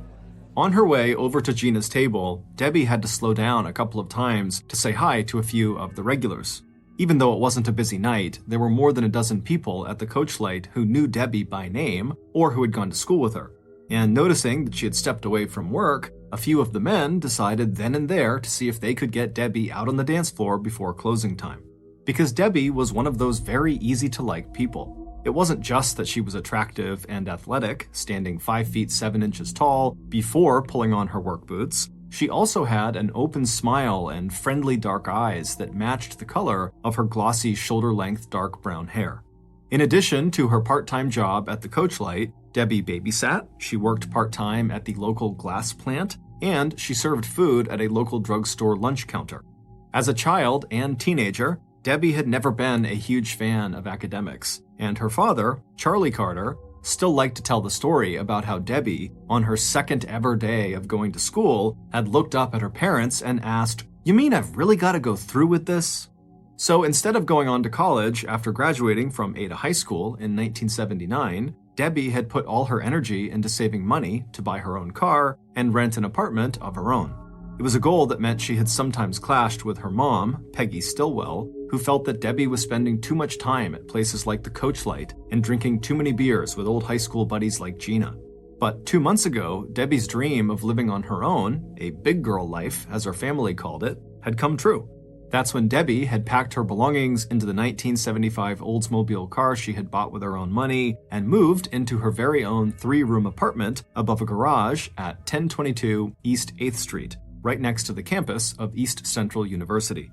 On her way over to Gina's table, Debbie had to slow down a couple of times to say hi to a few of the regulars. Even though it wasn't a busy night, there were more than a dozen people at the Coach Light who knew Debbie by name or who had gone to school with her. And noticing that she had stepped away from work, a few of the men decided then and there to see if they could get Debbie out on the dance floor before closing time. Because Debbie was one of those very easy-to-like people. It wasn't just that she was attractive and athletic, standing 5 feet 7 inches tall before pulling on her work boots. She also had an open smile and friendly dark eyes that matched the color of her glossy shoulder-length dark brown hair. In addition to her part-time job at the Coach Light, Debbie babysat, she worked part-time at the local glass plant, and she served food at a local drugstore lunch counter. As a child and teenager, Debbie had never been a huge fan of academics, and her father, Charlie Carter, still liked to tell the story about how Debbie, on her second ever day of going to school, had looked up at her parents and asked, "You mean I've really got to go through with this?" So instead of going on to college after graduating from Ada High School in 1979, Debbie had put all her energy into saving money to buy her own car and rent an apartment of her own. It was a goal that meant she had sometimes clashed with her mom, Peggy Stillwell, who felt that Debbie was spending too much time at places like the Coach Light and drinking too many beers with old high school buddies like Gina. But 2 months ago, Debbie's dream of living on her own, a big girl life, as her family called it, had come true. That's when Debbie had packed her belongings into the 1975 Oldsmobile car she had bought with her own money and moved into her very own 3-room apartment above a garage at 1022 East 8th Street, right next to the campus of East Central University.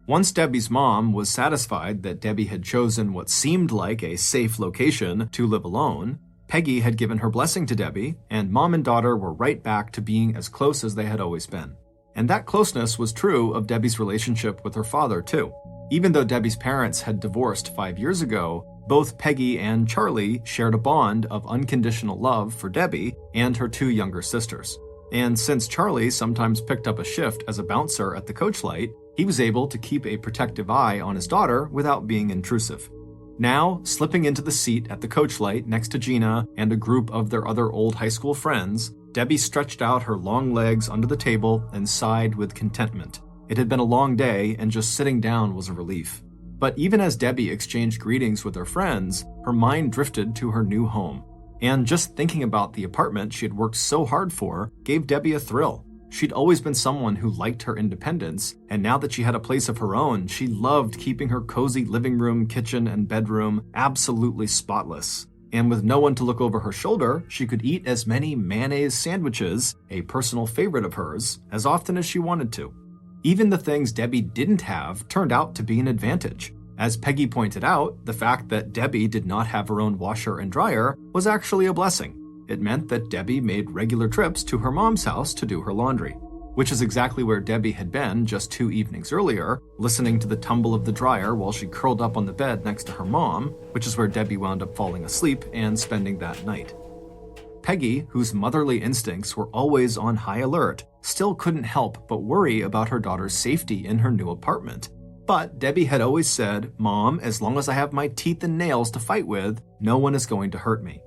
Once Debbie's mom was satisfied that Debbie had chosen what seemed like a safe location to live alone, Peggy had given her blessing to Debbie, and mom and daughter were right back to being as close as they had always been. And that closeness was true of Debbie's relationship with her father, too. Even though Debbie's parents had divorced 5 years ago, both Peggy and Charlie shared a bond of unconditional love for Debbie and her 2 younger sisters. And since Charlie sometimes picked up a shift as a bouncer at the coach light, he was able to keep a protective eye on his daughter without being intrusive. Now, slipping into the seat at the coach light next to Gina and a group of their other old high school friends, Debbie stretched out her long legs under the table and sighed with contentment. It had been a long day, and just sitting down was a relief. But even as Debbie exchanged greetings with her friends, her mind drifted to her new home. And just thinking about the apartment she had worked so hard for gave Debbie a thrill. She'd always been someone who liked her independence, and now that she had a place of her own, she loved keeping her cozy living room, kitchen, and bedroom absolutely spotless. And with no one to look over her shoulder, she could eat as many mayonnaise sandwiches, a personal favorite of hers, as often as she wanted to. Even the things Debbie didn't have turned out to be an advantage. As Peggy pointed out, the fact that Debbie did not have her own washer and dryer was actually a blessing. It meant that Debbie made regular trips to her mom's house to do her laundry, which is exactly where Debbie had been just 2 evenings earlier, listening to the tumble of the dryer while she curled up on the bed next to her mom, which is where Debbie wound up falling asleep and spending that night. Peggy, whose motherly instincts were always on high alert, still couldn't help but worry about her daughter's safety in her new apartment. But Debbie had always said, "Mom, as long as I have my teeth and nails to fight with, no one is going to hurt me."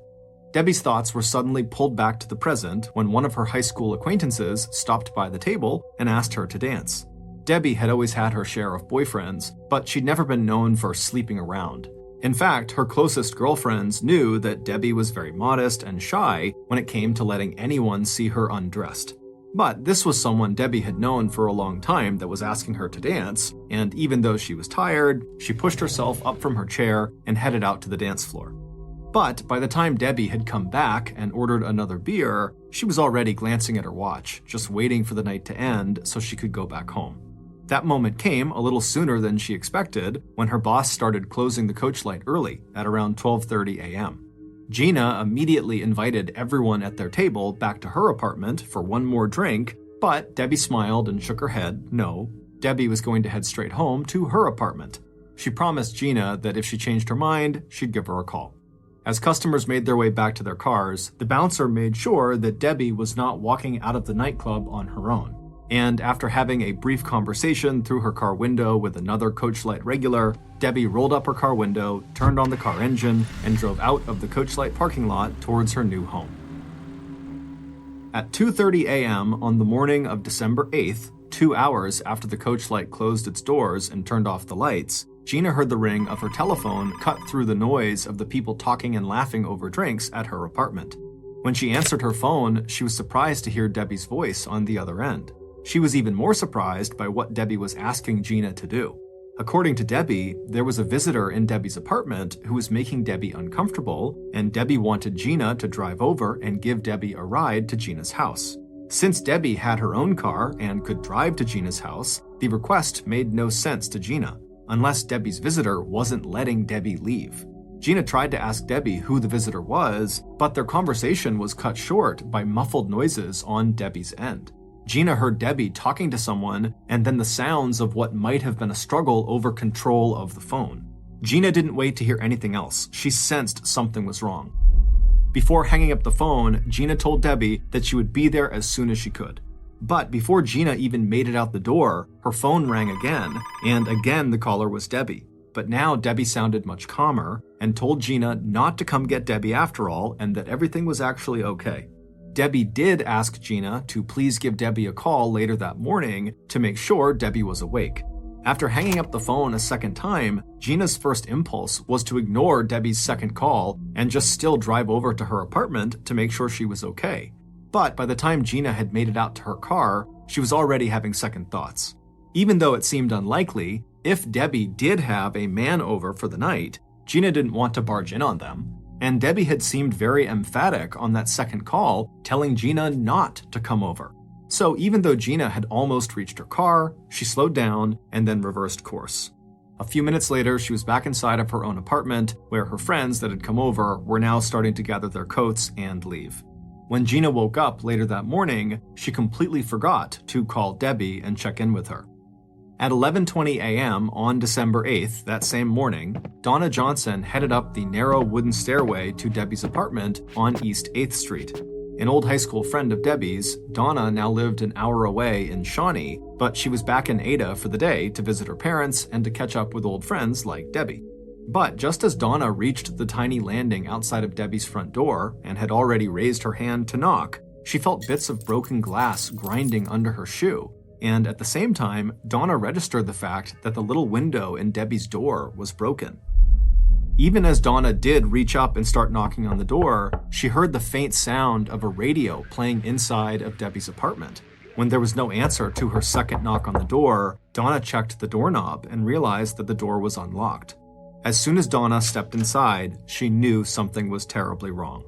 Debbie's thoughts were suddenly pulled back to the present when one of her high school acquaintances stopped by the table and asked her to dance. Debbie had always had her share of boyfriends, but she'd never been known for sleeping around. In fact, her closest girlfriends knew that Debbie was very modest and shy when it came to letting anyone see her undressed. But this was someone Debbie had known for a long time that was asking her to dance, and even though she was tired, she pushed herself up from her chair and headed out to the dance floor. But by the time Debbie had come back and ordered another beer, she was already glancing at her watch, just waiting for the night to end so she could go back home. That moment came a little sooner than she expected when her boss started closing the coach light early at around 12:30 a.m. Gina immediately invited everyone at their table back to her apartment for one more drink, but Debbie smiled and shook her head. No, Debbie was going to head straight home to her apartment. She promised Gina that if she changed her mind, she'd give her a call. As customers made their way back to their cars, the bouncer made sure that Debbie was not walking out of the nightclub on her own. And after having a brief conversation through her car window with another Coach Light regular, Debbie rolled up her car window, turned on the car engine, and drove out of the Coach Light parking lot towards her new home. At 2:30 a.m. on the morning of December 8th, 2 hours after the Coach Light closed its doors and turned off the lights, Gina heard the ring of her telephone cut through the noise of the people talking and laughing over drinks at her apartment. When she answered her phone, she was surprised to hear Debbie's voice on the other end. She was even more surprised by what Debbie was asking Gina to do. According to Debbie, there was a visitor in Debbie's apartment who was making Debbie uncomfortable, and Debbie wanted Gina to drive over and give Debbie a ride to Gina's house. Since Debbie had her own car and could drive to Gina's house, the request made no sense to Gina, unless Debbie's visitor wasn't letting Debbie leave. Gina tried to ask Debbie who the visitor was, but their conversation was cut short by muffled noises on Debbie's end. Gina heard Debbie talking to someone, and then the sounds of what might have been a struggle over control of the phone. Gina didn't wait to hear anything else. She sensed something was wrong. Before hanging up the phone, Gina told Debbie that she would be there as soon as she could. But before Gina even made it out the door, her phone rang again, and again the caller was Debbie. But now Debbie sounded much calmer and told Gina not to come get Debbie after all, and that everything was actually okay. Debbie did ask Gina to please give Debbie a call later that morning to make sure Debbie was awake. After hanging up the phone a second time, Gina's first impulse was to ignore Debbie's second call and just still drive over to her apartment to make sure she was okay. But by the time Gina had made it out to her car, she was already having second thoughts. Even though it seemed unlikely, if Debbie did have a man over for the night, Gina didn't want to barge in on them. And Debbie had seemed very emphatic on that second call, telling Gina not to come over. So even though Gina had almost reached her car, she slowed down and then reversed course. A few minutes later, she was back inside of her own apartment, where her friends that had come over were now starting to gather their coats and leave. When Gina woke up later that morning, she completely forgot to call Debbie and check in with her. At 11:20 a.m. on December 8th, that same morning, Donna Johnson headed up the narrow wooden stairway to Debbie's apartment on East 8th Street. An old high school friend of Debbie's, Donna now lived an hour away in Shawnee, but she was back in Ada for the day to visit her parents and to catch up with old friends like Debbie. But just as Donna reached the tiny landing outside of Debbie's front door and had already raised her hand to knock, she felt bits of broken glass grinding under her shoe. And at the same time, Donna registered the fact that the little window in Debbie's door was broken. Even as Donna did reach up and start knocking on the door, she heard the faint sound of a radio playing inside of Debbie's apartment. When there was no answer to her second knock on the door, Donna checked the doorknob and realized that the door was unlocked. As soon as Donna stepped inside, she knew something was terribly wrong.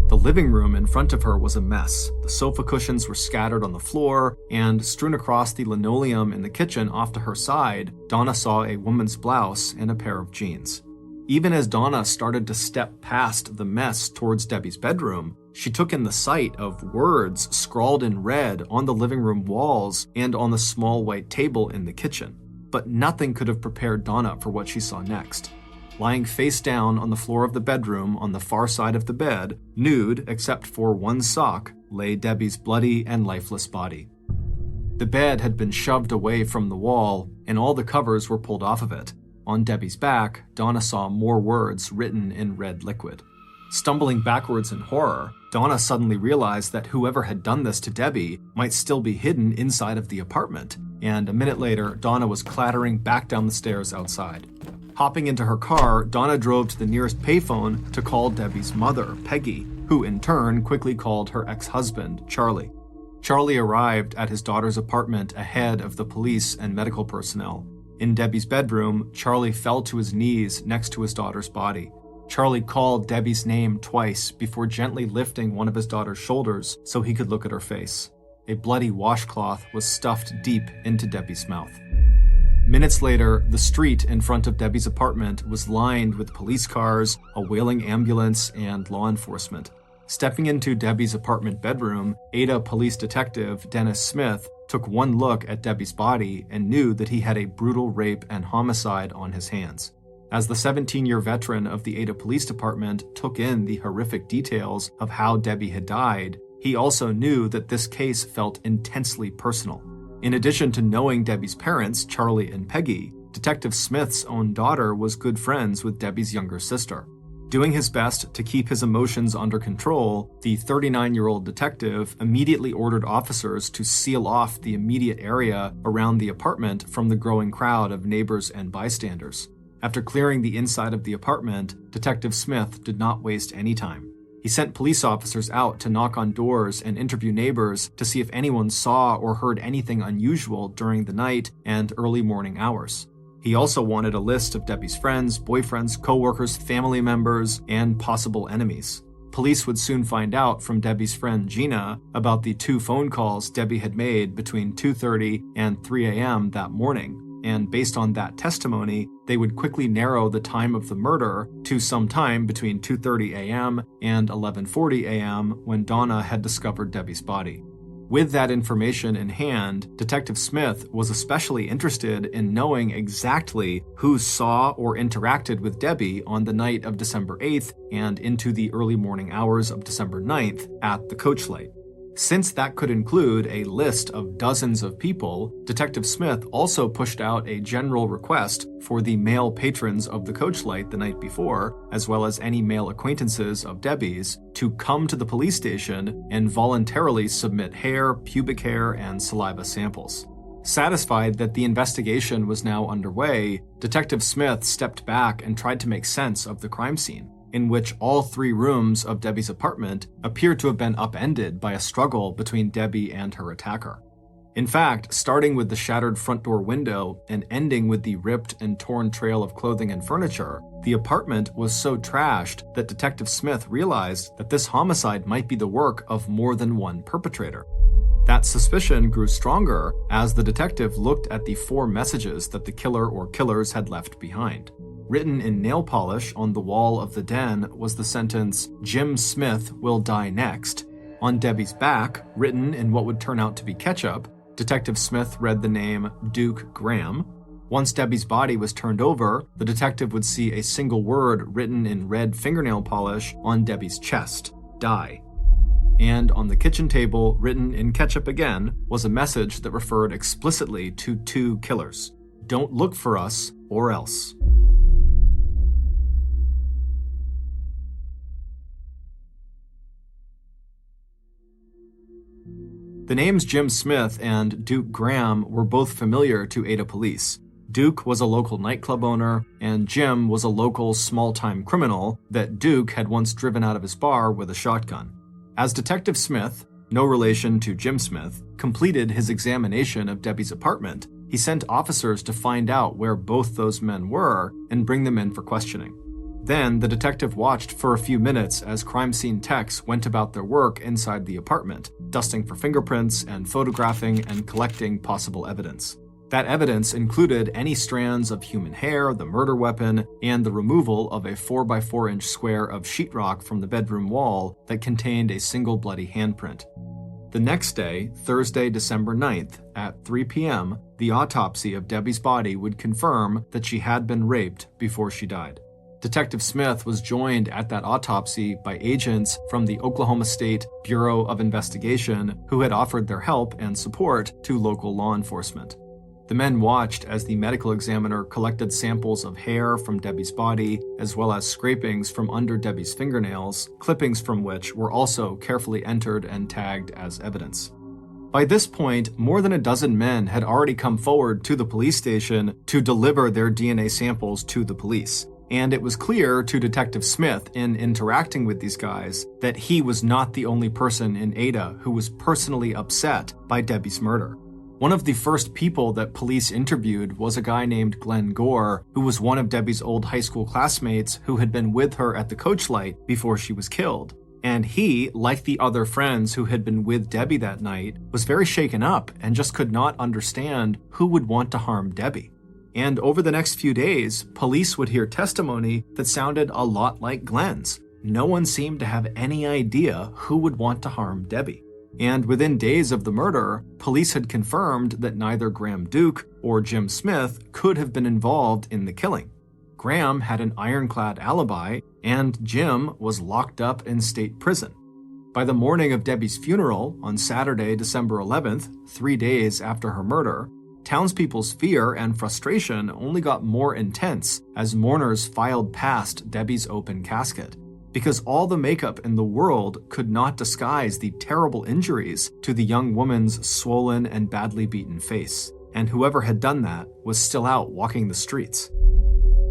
The living room in front of her was a mess. The sofa cushions were scattered on the floor, and strewn across the linoleum in the kitchen off to her side, Donna saw a woman's blouse and a pair of jeans. Even as Donna started to step past the mess towards Debbie's bedroom, she took in the sight of words scrawled in red on the living room walls and on the small white table in the kitchen. But nothing could have prepared Donna for what she saw next. Lying face down on the floor of the bedroom on the far side of the bed, nude except for one sock, lay Debbie's bloody and lifeless body. The bed had been shoved away from the wall, and all the covers were pulled off of it. On Debbie's back, Donna saw more words written in red liquid. Stumbling backwards in horror, Donna suddenly realized that whoever had done this to Debbie might still be hidden inside of the apartment, and a minute later, Donna was clattering back down the stairs outside. Hopping into her car, Donna drove to the nearest payphone to call Debbie's mother, Peggy, who in turn quickly called her ex-husband, Charlie. Charlie arrived at his daughter's apartment ahead of the police and medical personnel. In Debbie's bedroom, Charlie fell to his knees next to his daughter's body. Charlie called Debbie's name twice before gently lifting one of his daughter's shoulders so he could look at her face. A bloody washcloth was stuffed deep into Debbie's mouth. Minutes later, the street in front of Debbie's apartment was lined with police cars, a wailing ambulance, and law enforcement. Stepping into Debbie's apartment bedroom, Ada police detective Dennis Smith took one look at Debbie's body and knew that he had a brutal rape and homicide on his hands. As the 17-year veteran of the Ada Police Department took in the horrific details of how Debbie had died, he also knew that this case felt intensely personal. In addition to knowing Debbie's parents, Charlie and Peggy, Detective Smith's own daughter was good friends with Debbie's younger sister. Doing his best to keep his emotions under control, the 39-year-old detective immediately ordered officers to seal off the immediate area around the apartment from the growing crowd of neighbors and bystanders. After clearing the inside of the apartment, Detective Smith did not waste any time. He sent police officers out to knock on doors and interview neighbors to see if anyone saw or heard anything unusual during the night and early morning hours. He also wanted a list of Debbie's friends, boyfriends, coworkers, family members, and possible enemies. Police would soon find out from Debbie's friend Gina about the 2 phone calls Debbie had made between 2:30 and 3 a.m. that morning. And based on that testimony, they would quickly narrow the time of the murder to some time between 2:30 a.m. and 11:40 a.m. when Donna had discovered Debbie's body. With that information in hand, Detective Smith was especially interested in knowing exactly who saw or interacted with Debbie on the night of December 8th and into the early morning hours of December 9th at the coach light. Since that could include a list of dozens of people, Detective Smith also pushed out a general request for the male patrons of the coach light the night before, as well as any male acquaintances of Debbie's, to come to the police station and voluntarily submit hair, pubic hair, and saliva samples. Satisfied that the investigation was now underway, Detective Smith stepped back and tried to make sense of the crime scene, in which all 3 rooms of Debbie's apartment appeared to have been upended by a struggle between Debbie and her attacker. In fact, starting with the shattered front door window and ending with the ripped and torn trail of clothing and furniture, the apartment was so trashed that Detective Smith realized that this homicide might be the work of more than one perpetrator. That suspicion grew stronger as the detective looked at the 4 messages that the killer or killers had left behind. Written in nail polish on the wall of the den was the sentence, "Jim Smith will die next." On Debbie's back, written in what would turn out to be ketchup, Detective Smith read the name Duke Graham. Once Debbie's body was turned over, the detective would see a single word written in red fingernail polish on Debbie's chest, "Die." And on the kitchen table, written in ketchup again, was a message that referred explicitly to 2 killers. "Don't look for us, or else." The names Jim Smith and Duke Graham were both familiar to Ada police. Duke was a local nightclub owner, and Jim was a local small-time criminal that Duke had once driven out of his bar with a shotgun. As Detective Smith, no relation to Jim Smith, completed his examination of Debbie's apartment, he sent officers to find out where both those men were and bring them in for questioning. Then, the detective watched for a few minutes as crime scene techs went about their work inside the apartment, dusting for fingerprints and photographing and collecting possible evidence. That evidence included any strands of human hair, the murder weapon, and the removal of a 4x4-inch square of sheetrock from the bedroom wall that contained a single bloody handprint. The next day, Thursday, December 9th, at 3 p.m., the autopsy of Debbie's body would confirm that she had been raped before she died. Detective Smith was joined at that autopsy by agents from the Oklahoma State Bureau of Investigation who had offered their help and support to local law enforcement. The men watched as the medical examiner collected samples of hair from Debbie's body, as well as scrapings from under Debbie's fingernails, clippings from which were also carefully entered and tagged as evidence. By this point, more than a dozen men had already come forward to the police station to deliver their DNA samples to the police. And it was clear to Detective Smith in interacting with these guys that he was not the only person in Ada who was personally upset by Debbie's murder. One of the first people that police interviewed was a guy named Glenn Gore, who was one of Debbie's old high school classmates who had been with her at the coach light before she was killed. And he, like the other friends who had been with Debbie that night, was very shaken up and just could not understand who would want to harm Debbie. And over the next few days, police would hear testimony that sounded a lot like Glenn's. No one seemed to have any idea who would want to harm Debbie. And within days of the murder, police had confirmed that neither Graham Duke or Jim Smith could have been involved in the killing. Graham had an ironclad alibi, and Jim was locked up in state prison. By the morning of Debbie's funeral, on Saturday, December 11th, 3 days after her murder, townspeople's fear and frustration only got more intense as mourners filed past Debbie's open casket, because all the makeup in the world could not disguise the terrible injuries to the young woman's swollen and badly beaten face, and whoever had done that was still out walking the streets.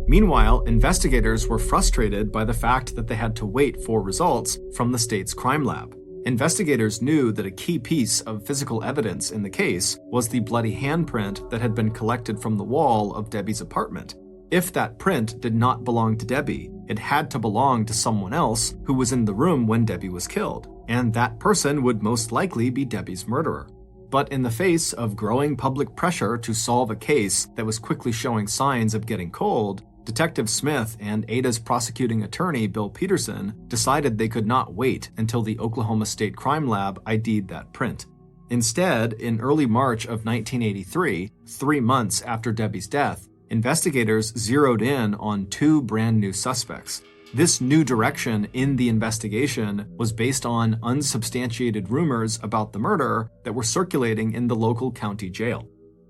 Meanwhile, investigators were frustrated by the fact that they had to wait for results from the state's crime lab. Investigators knew that a key piece of physical evidence in the case was the bloody handprint that had been collected from the wall of Debbie's apartment. If that print did not belong to Debbie, it had to belong to someone else who was in the room when Debbie was killed, and that person would most likely be Debbie's murderer. But in the face of growing public pressure to solve a case that was quickly showing signs of getting cold, Detective Smith and Ada's prosecuting attorney, Bill Peterson, decided they could not wait until the Oklahoma State Crime Lab ID'd that print. Instead, in early March of 1983, 3 months after Debbie's death, investigators zeroed in on 2 brand new suspects. This new direction in the investigation was based on unsubstantiated rumors about the murder that were circulating in the local county jail.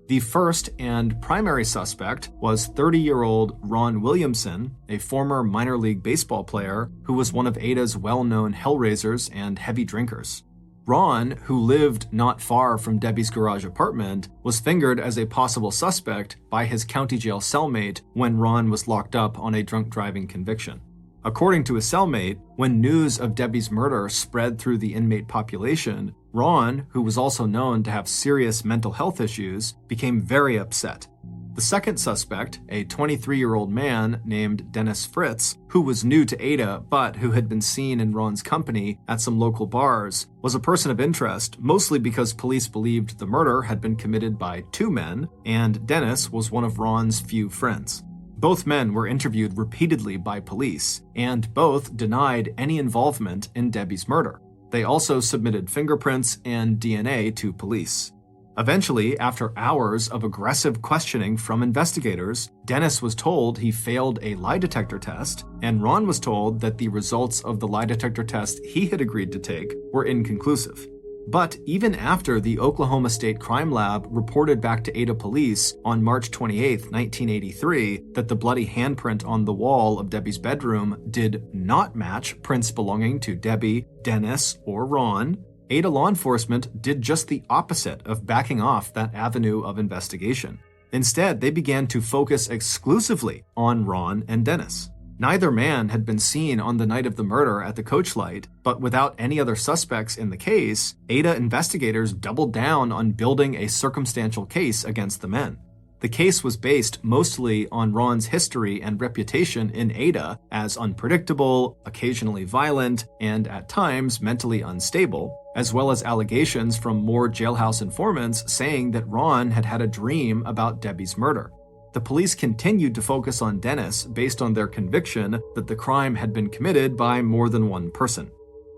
The first and primary suspect was 30-year-old Ron Williamson, a former minor league baseball player who was one of Ada's well-known hellraisers and heavy drinkers. Ron, who lived not far from Debbie's garage apartment, was fingered as a possible suspect by his county jail cellmate when Ron was locked up on a drunk driving conviction. According to his cellmate, when news of Debbie's murder spread through the inmate population, Ron, who was also known to have serious mental health issues, became very upset. The second suspect, a 23-year-old man named Dennis Fritz, who was new to Ada but who had been seen in Ron's company at some local bars, was a person of interest, mostly because police believed the murder had been committed by two men, and Dennis was one of Ron's few friends. Both men were interviewed repeatedly by police, and both denied any involvement in Debbie's murder. They also submitted fingerprints and DNA to police. Eventually, after hours of aggressive questioning from investigators, Dennis was told he failed a lie detector test, and Ron was told that the results of the lie detector test he had agreed to take were inconclusive. But even after the Oklahoma State Crime Lab reported back to Ada police on March 28, 1983, that the bloody handprint on the wall of Debbie's bedroom did not match prints belonging to Debbie, Dennis, or Ron, Ada law enforcement did just the opposite of backing off that avenue of investigation. Instead, they began to focus exclusively on Ron and Dennis. Neither man had been seen on the night of the murder at the Coach Light, but without any other suspects in the case, Ada investigators doubled down on building a circumstantial case against the men. The case was based mostly on Ron's history and reputation in Ada as unpredictable, occasionally violent, and at times mentally unstable, as well as allegations from more jailhouse informants saying that Ron had had a dream about Debbie's murder. The police continued to focus on Dennis based on their conviction that the crime had been committed by more than one person.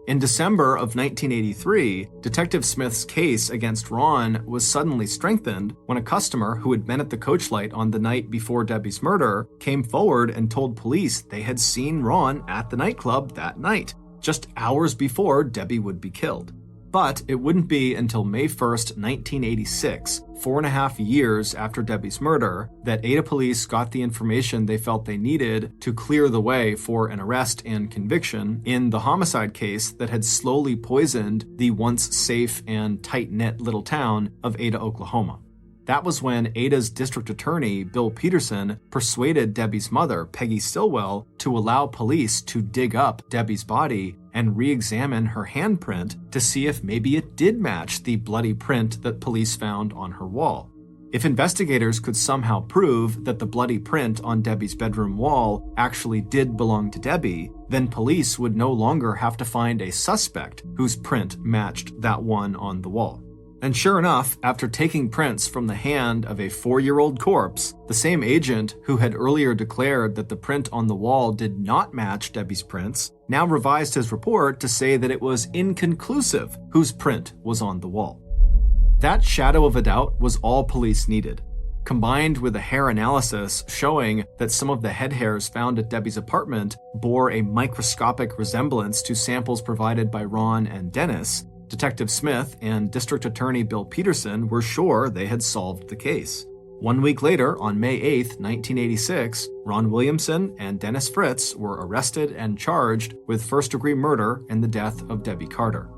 In December of 1983, Detective Smith's case against Ron was suddenly strengthened when a customer who had been at the Coach Light on the night before Debbie's murder came forward and told police they had seen Ron at the nightclub that night, just hours before Debbie would be killed. But it wouldn't be until May 1st, 1986, 4.5 years after Debbie's murder, that Ada police got the information they felt they needed to clear the way for an arrest and conviction in the homicide case that had slowly poisoned the once safe and tight-knit little town of Ada, Oklahoma. That was when Ada's district attorney, Bill Peterson, persuaded Debbie's mother, Peggy Stillwell, to allow police to dig up Debbie's body and re-examine her handprint to see if maybe it did match the bloody print that police found on her wall. If investigators could somehow prove that the bloody print on Debbie's bedroom wall actually did belong to Debbie, then police would no longer have to find a suspect whose print matched that one on the wall. And sure enough, after taking prints from the hand of a 4-year-old corpse, the same agent who had earlier declared that the print on the wall did not match Debbie's prints now revised his report to say that it was inconclusive whose print was on the wall. That shadow of a doubt was all police needed, combined with a hair analysis showing that some of the head hairs found at Debbie's apartment bore a microscopic resemblance to samples provided by Ron and Dennis. Detective Smith and District Attorney Bill Peterson were sure they had solved the case. 1 week later, on May 8, 1986, Ron Williamson and Dennis Fritz were arrested and charged with first-degree murder in the death of Debbie Carter.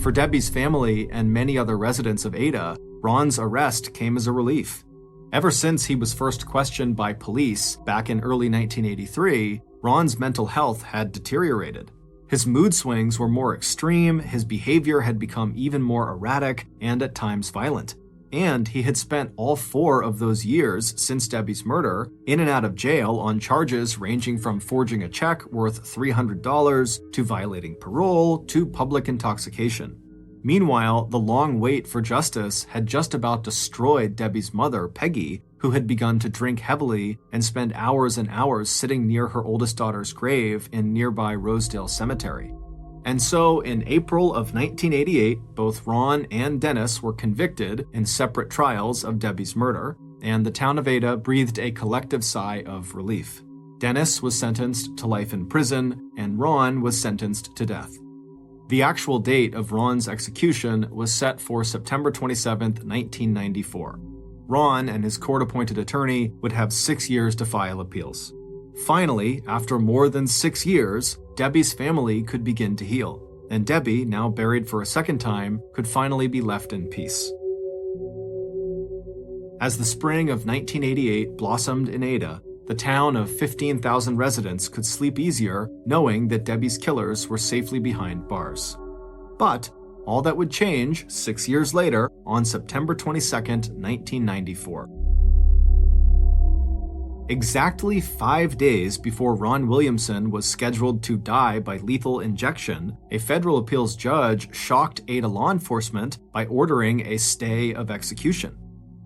For Debbie's family and many other residents of Ada, Ron's arrest came as a relief. Ever since he was first questioned by police back in early 1983, Ron's mental health had deteriorated. His mood swings were more extreme, his behavior had become even more erratic and at times violent. And he had spent all 4 of those years since Debbie's murder in and out of jail on charges ranging from forging a check worth $300 to violating parole to public intoxication. Meanwhile, the long wait for justice had just about destroyed Debbie's mother, Peggy, who had begun to drink heavily and spend hours and hours sitting near her oldest daughter's grave in nearby Rosedale Cemetery. And so, in April of 1988, both Ron and Dennis were convicted in separate trials of Debbie's murder, and the town of Ada breathed a collective sigh of relief. Dennis was sentenced to life in prison, and Ron was sentenced to death. The actual date of Ron's execution was set for September 27, 1994. Ron and his court-appointed attorney would have 6 years to file appeals. Finally, after more than 6 years, Debbie's family could begin to heal, and Debbie, now buried for a second time, could finally be left in peace. As the spring of 1988 blossomed in Ada, the town of 15,000 residents could sleep easier knowing that Debbie's killers were safely behind bars. But All that would change 6 years later on September 22nd, 1994. Exactly 5 days before Ron Williamson was scheduled to die by lethal injection, a federal appeals judge shocked Ada law enforcement by ordering a stay of execution.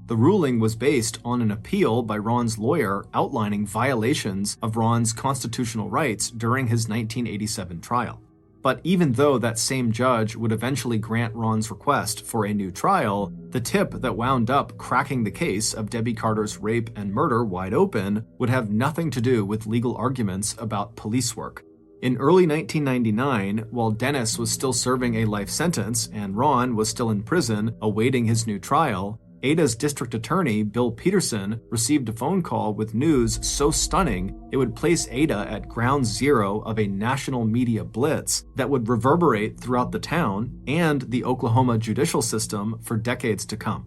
The ruling was based on an appeal by Ron's lawyer outlining violations of Ron's constitutional rights during his 1987 trial. But even though that same judge would eventually grant Ron's request for a new trial, the tip that wound up cracking the case of Debbie Carter's rape and murder wide open would have nothing to do with legal arguments about police work. In early 1999, while Dennis was still serving a life sentence and Ron was still in prison awaiting his new trial, Ada's district attorney, Bill Peterson, received a phone call with news so stunning it would place Ada at ground zero of a national media blitz that would reverberate throughout the town and the Oklahoma judicial system for decades to come.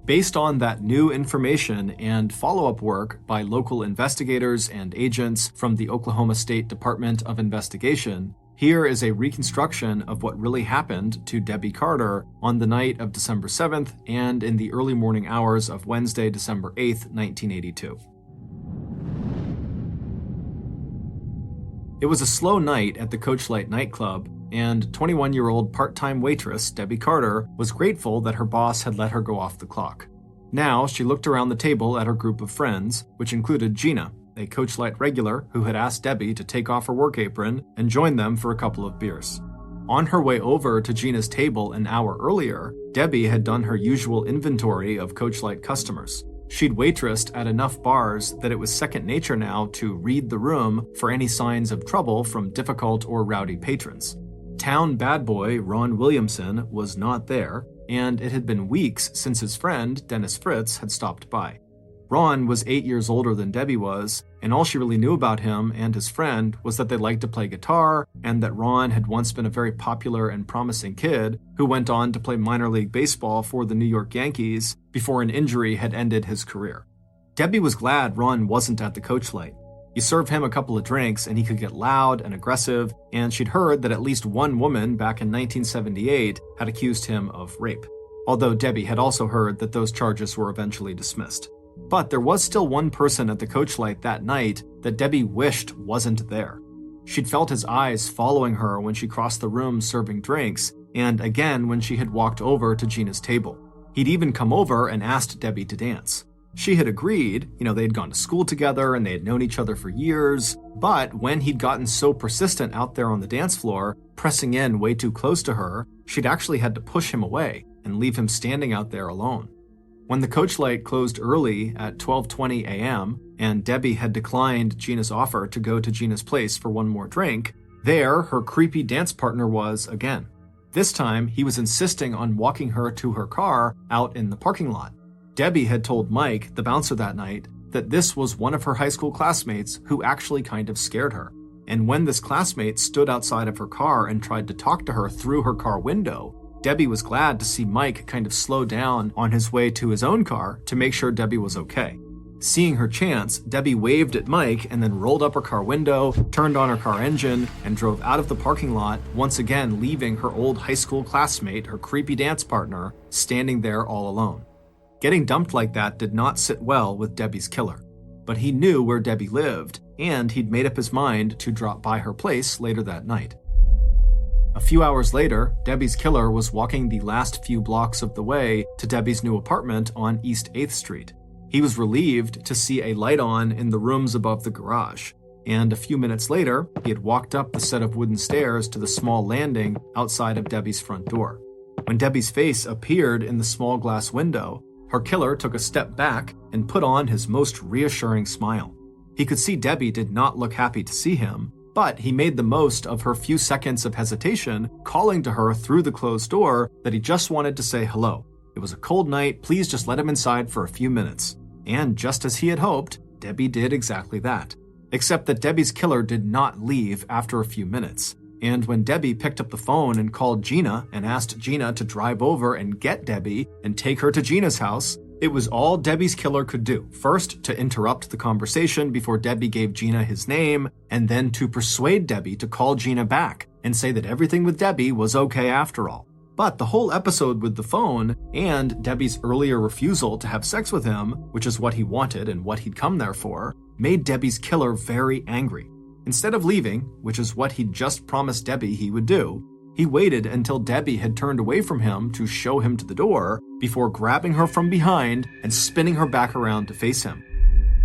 Based on that new information and follow-up work by local investigators and agents from the Oklahoma State Department of Investigation, here is a reconstruction of what really happened to Debbie Carter on the night of December 7th and in the early morning hours of Wednesday, December 8th, 1982. It was a slow night at the Coachlight nightclub, and 21-year-old part-time waitress Debbie Carter was grateful that her boss had let her go off the clock. Now she looked around the table at her group of friends, which included Gina, a Coachlight regular who had asked Debbie to take off her work apron and join them for a couple of beers. On her way over to Gina's table an hour earlier, Debbie had done her usual inventory of Coachlight customers. She'd waitressed at enough bars that it was second nature now to read the room for any signs of trouble from difficult or rowdy patrons. Town bad boy Ron Williamson was not there, and it had been weeks since his friend, Dennis Fritz, had stopped by. Ron was 8 years older than Debbie was, and all she really knew about him and his friend was that they liked to play guitar and that Ron had once been a very popular and promising kid who went on to play minor league baseball for the New York Yankees before an injury had ended his career. Debbie was glad Ron wasn't at the Coachlight. You serve him a couple of drinks and he could get loud and aggressive, and she'd heard that at least one woman back in 1978 had accused him of rape, although Debbie had also heard that those charges were eventually dismissed. But there was still one person at the Coachlight that night that Debbie wished wasn't there. She'd felt his eyes following her when she crossed the room serving drinks, and again when she had walked over to Gina's table. He'd even come over and asked Debbie to dance. She had agreed, they'd gone to school together and they had known each other for years, but when he'd gotten so persistent out there on the dance floor, pressing in way too close to her, she'd actually had to push him away and leave him standing out there alone. When the Coachlight closed early at 12:20 a.m., and Debbie had declined Gina's offer to go to Gina's place for one more drink, there her creepy dance partner was again. This time, he was insisting on walking her to her car out in the parking lot. Debbie had told Mike, the bouncer that night, that this was one of her high school classmates who actually kind of scared her. And when this classmate stood outside of her car and tried to talk to her through her car window, Debbie was glad to see Mike kind of slow down on his way to his own car to make sure Debbie was okay. Seeing her chance, Debbie waved at Mike and then rolled up her car window, turned on her car engine, and drove out of the parking lot, once again leaving her old high school classmate, her creepy dance partner, standing there all alone. Getting dumped like that did not sit well with Debbie's killer, but he knew where Debbie lived, and he'd made up his mind to drop by her place later that night. A few hours later, Debbie's killer was walking the last few blocks of the way to Debbie's new apartment on East 8th Street. He was relieved to see a light on in the rooms above the garage, and a few minutes later, he had walked up the set of wooden stairs to the small landing outside of Debbie's front door. When Debbie's face appeared in the small glass window, her killer took a step back and put on his most reassuring smile. He could see Debbie did not look happy to see him, but he made the most of her few seconds of hesitation, calling to her through the closed door that he just wanted to say hello. It was a cold night, please just let him inside for a few minutes. And just as he had hoped, Debbie did exactly that. Except that Debbie's killer did not leave after a few minutes. And when Debbie picked up the phone and called Gina and asked Gina to drive over and get Debbie and take her to Gina's house, it was all Debbie's killer could do. First, to interrupt the conversation before Debbie gave Gina his name, and then to persuade Debbie to call Gina back and say that everything with Debbie was okay after all. But the whole episode with the phone and Debbie's earlier refusal to have sex with him, which is what he wanted and what he'd come there for, made Debbie's killer very angry. Instead of leaving, which is what he'd just promised Debbie he would do, he waited until Debbie had turned away from him to show him to the door before grabbing her from behind and spinning her back around to face him.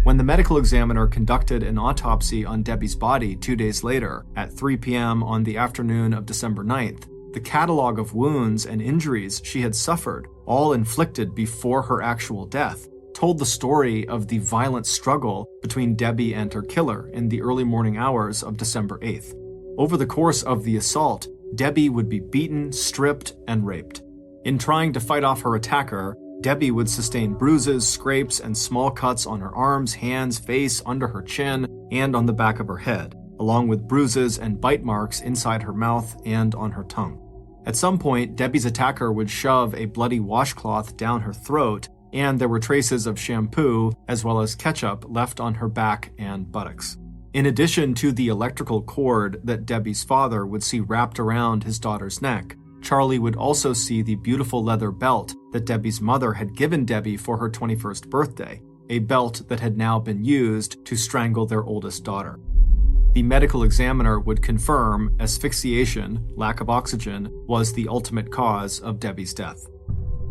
When the medical examiner conducted an autopsy on Debbie's body 2 days later, at 3 p.m. on the afternoon of December 9th, the catalog of wounds and injuries she had suffered, all inflicted before her actual death, told the story of the violent struggle between Debbie and her killer in the early morning hours of December 8th. Over the course of the assault, Debbie would be beaten, stripped, and raped. In trying to fight off her attacker, Debbie would sustain bruises, scrapes, and small cuts on her arms, hands, face, under her chin, and on the back of her head, along with bruises and bite marks inside her mouth and on her tongue. At some point, Debbie's attacker would shove a bloody washcloth down her throat, and there were traces of shampoo as well as ketchup left on her back and buttocks. In addition to the electrical cord that Debbie's father would see wrapped around his daughter's neck, Charlie would also see the beautiful leather belt that Debbie's mother had given Debbie for her 21st birthday, a belt that had now been used to strangle their oldest daughter. The medical examiner would confirm asphyxiation, lack of oxygen, was the ultimate cause of Debbie's death.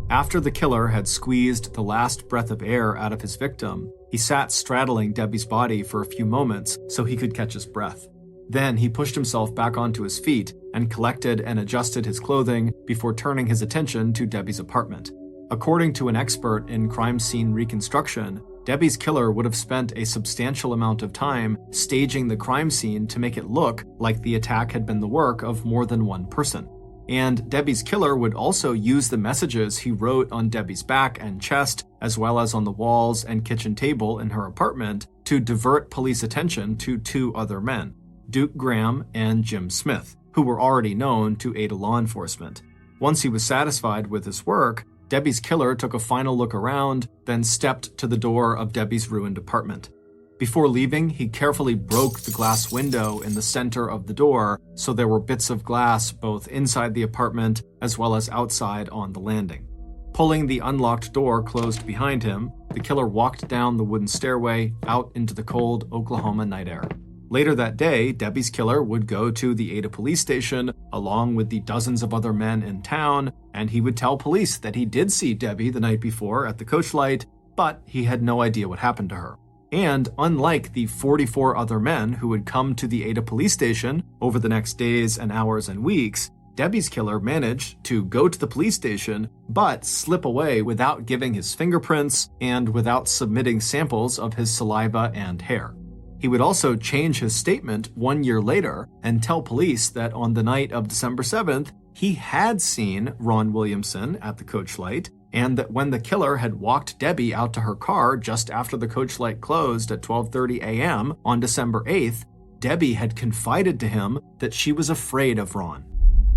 After the killer had squeezed the last breath of air out of his victim, he sat straddling Debbie's body for a few moments so he could catch his breath. Then he pushed himself back onto his feet and collected and adjusted his clothing before turning his attention to Debbie's apartment. According to an expert in crime scene reconstruction, Debbie's killer would have spent a substantial amount of time staging the crime scene to make it look like the attack had been the work of more than one person. And Debbie's killer would also use the messages he wrote on Debbie's back and chest, as well as on the walls and kitchen table in her apartment, to divert police attention to two other men, Duke Graham and Jim Smith, who were already known to aid law enforcement. Once he was satisfied with his work, Debbie's killer took a final look around, then stepped to the door of Debbie's ruined apartment. Before leaving, he carefully broke the glass window in the center of the door, so there were bits of glass both inside the apartment as well as outside on the landing. Pulling the unlocked door closed behind him, the killer walked down the wooden stairway out into the cold Oklahoma night air. Later that day, Debbie's killer would go to the Ada police station along with the dozens of other men in town, and he would tell police that he did see Debbie the night before at the coach light, but he had no idea what happened to her. And unlike the 44 other men who would come to the Ada police station over the next days and hours and weeks, Debbie's killer managed to go to the police station but slip away without giving his fingerprints and without submitting samples of his saliva and hair. He would also change his statement 1 year later and tell police that on the night of December 7th, he had seen Ron Williamson at the coach light, and that when the killer had walked Debbie out to her car just after the coach light closed at 12:30 a.m. on December 8th, Debbie had confided to him that she was afraid of Ron.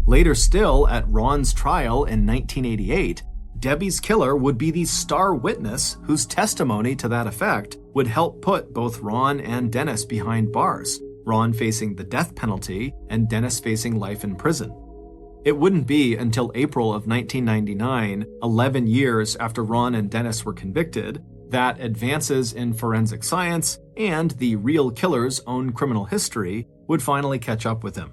Later still, at Ron's trial in 1988, Debbie's killer would be the star witness whose testimony to that effect would help put both Ron and Dennis behind bars, Ron facing the death penalty and Dennis facing life in prison. It wouldn't be until April of 1999, 11 years after Ron and Dennis were convicted, that advances in forensic science and the real killer's own criminal history would finally catch up with him.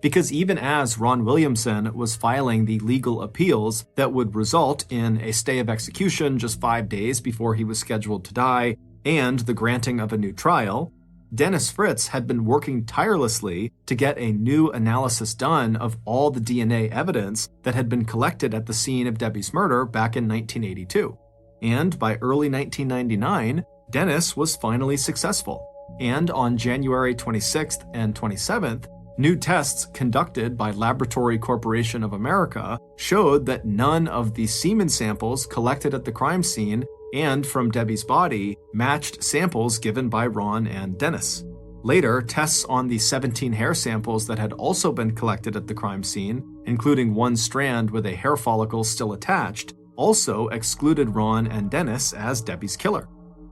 Because even as Ron Williamson was filing the legal appeals that would result in a stay of execution just 5 days before he was scheduled to die and the granting of a new trial, Dennis Fritz had been working tirelessly to get a new analysis done of all the DNA evidence that had been collected at the scene of Debbie's murder back in 1982. And by early 1999, Dennis was finally successful. And on January 26th and 27th, new tests conducted by Laboratory Corporation of America showed that none of the semen samples collected at the crime scene and from Debbie's body matched samples given by Ron and Dennis. Later, tests on the 17 hair samples that had also been collected at the crime scene, including one strand with a hair follicle still attached, also excluded Ron and Dennis as Debbie's killer.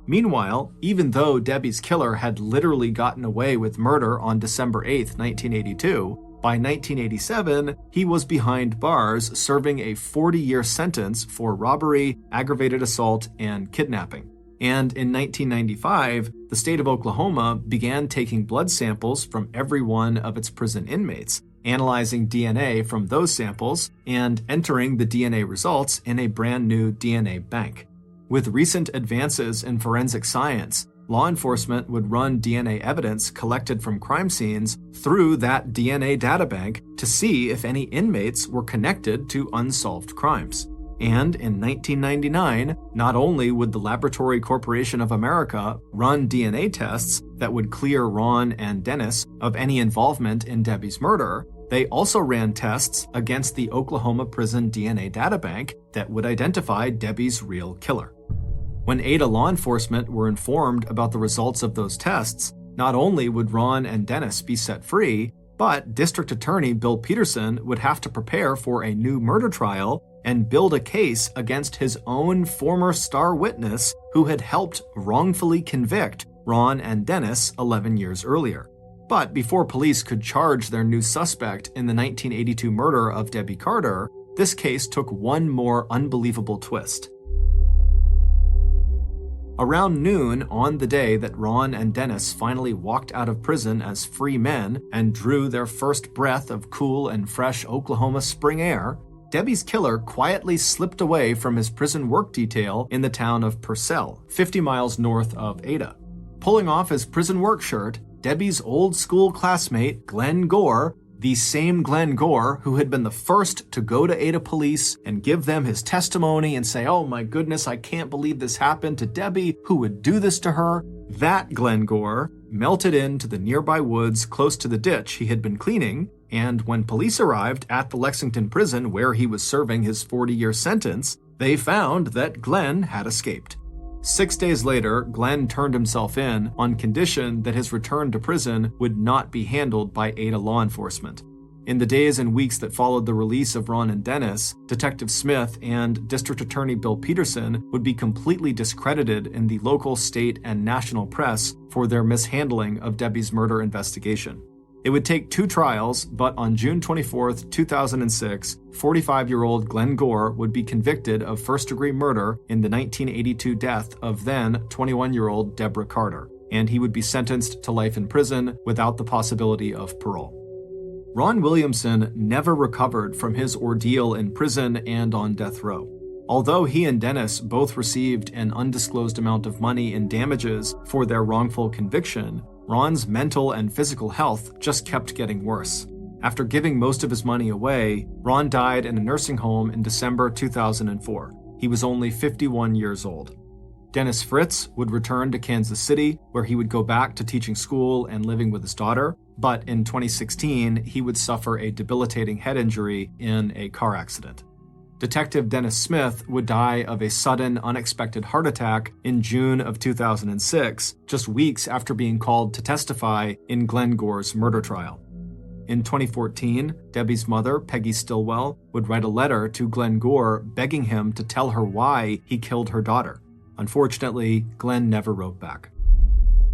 Meanwhile, even though Debbie's killer had literally gotten away with murder on December 8, 1982, By 1987, he was behind bars serving a 40-year sentence for robbery, aggravated assault, and kidnapping. And in 1995, the state of Oklahoma began taking blood samples from every one of its prison inmates, analyzing DNA from those samples, and entering the DNA results in a brand new DNA bank. With recent advances in forensic science, law enforcement would run DNA evidence collected from crime scenes through that DNA databank to see if any inmates were connected to unsolved crimes. And in 1999, not only would the Laboratory Corporation of America run DNA tests that would clear Ron and Dennis of any involvement in Debbie's murder, they also ran tests against the Oklahoma Prison DNA Databank that would identify Debbie's real killer. When Ada law enforcement were informed about the results of those tests, not only would Ron and Dennis be set free, but District Attorney Bill Peterson would have to prepare for a new murder trial and build a case against his own former star witness who had helped wrongfully convict Ron and Dennis 11 years earlier. But before police could charge their new suspect in the 1982 murder of Debbie Carter, this case took one more unbelievable twist. Around noon on the day that Ron and Dennis finally walked out of prison as free men and drew their first breath of cool and fresh Oklahoma spring air, Debbie's killer quietly slipped away from his prison work detail in the town of Purcell, 50 miles north of Ada. Pulling off his prison work shirt, Debbie's old school classmate, Glenn Gore, the same Glenn Gore who had been the first to go to Ada police and give them his testimony and say, "Oh my goodness, I can't believe this happened to Debbie, who would do this to her?" That Glenn Gore melted into the nearby woods close to the ditch he had been cleaning, and when police arrived at the Lexington prison where he was serving his 40-year sentence, they found that Glenn had escaped. 6 days later, Glenn turned himself in on condition that his return to prison would not be handled by Ada law enforcement. In the days and weeks that followed the release of Ron and Dennis, Detective Smith and District Attorney Bill Peterson would be completely discredited in the local, state, and national press for their mishandling of Debbie's murder investigation. It would take 2 trials, but on June 24, 2006, 45-year-old Glenn Gore would be convicted of first-degree murder in the 1982 death of then 21-year-old Deborah Carter, and he would be sentenced to life in prison without the possibility of parole. Ron Williamson never recovered from his ordeal in prison and on death row. Although he and Dennis both received an undisclosed amount of money in damages for their wrongful conviction, Ron's mental and physical health just kept getting worse. After giving most of his money away, Ron died in a nursing home in December 2004. He was only 51 years old. Dennis Fritz would return to Kansas City, where he would go back to teaching school and living with his daughter, but in 2016, he would suffer a debilitating head injury in a car accident. Detective Dennis Smith would die of a sudden, unexpected heart attack in June of 2006, just weeks after being called to testify in Glenn Gore's murder trial. In 2014, Debbie's mother, Peggy Stillwell, would write a letter to Glenn Gore begging him to tell her why he killed her daughter. Unfortunately, Glenn never wrote back.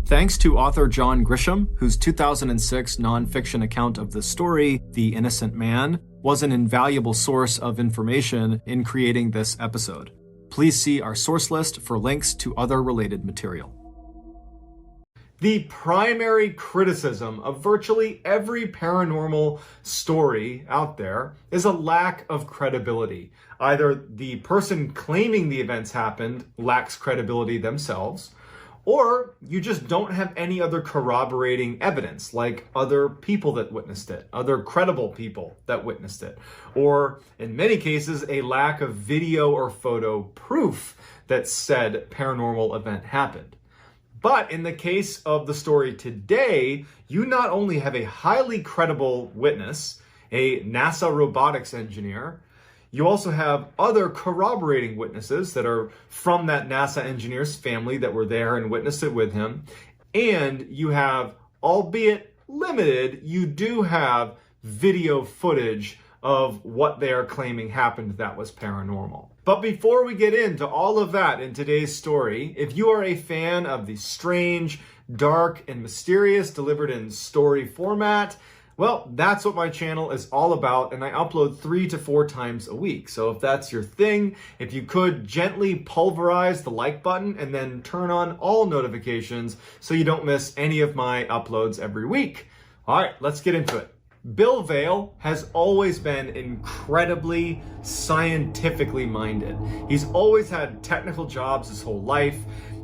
Thanks to author John Grisham, whose 2006 nonfiction account of the story, The Innocent Man, was an invaluable source of information in creating this episode. Please see our source list for links to other related material. The primary criticism of virtually every paranormal story out there is a lack of credibility. Either the person claiming the events happened lacks credibility themselves, or you just don't have any other corroborating evidence, like other people that witnessed it, other credible people that witnessed it, or in many cases, a lack of video or photo proof that said paranormal event happened. But in the case of the story today, you not only have a highly credible witness, a NASA robotics engineer, you also have other corroborating witnesses that are from that NASA engineer's family that were there and witnessed it with him. And you have, albeit limited, you do have video footage of what they are claiming happened that was paranormal. But before we get into all of that in today's story, if you are a fan of the strange, dark, and mysterious delivered in story format, Well, that's what my channel is all about, and I upload 3 to 4 times a week. So if that's your thing, if you could gently pulverize the like button and then turn on all notifications so you don't miss any of my uploads every week. All right, let's get into it. Bill Vail has always been incredibly scientifically minded. He's always had technical jobs his whole life.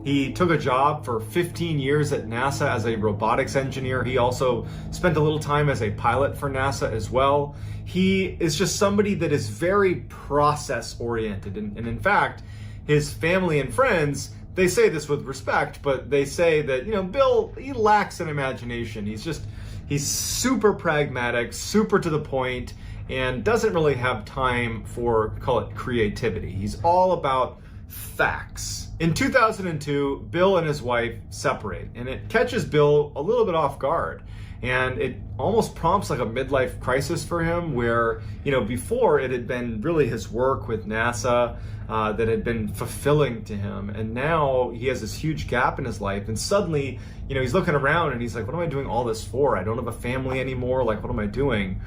He took a job for 15 years at NASA as a robotics engineer. He also spent a little time as a pilot for NASA as well. He is just somebody that is very process oriented. And in fact, his family and friends, they say this with respect, but they say that, Bill, he lacks an imagination. He's super pragmatic, super to the point, and doesn't really have time for, call it, creativity. He's all about facts. In 2002, Bill and his wife separate, and it catches Bill a little bit off guard. And it almost prompts like a midlife crisis for him where, before it had been really his work with NASA that had been fulfilling to him. And now he has this huge gap in his life. And suddenly, he's looking around and he's like, what am I doing all this for? I don't have a family anymore. Like, what am I doing?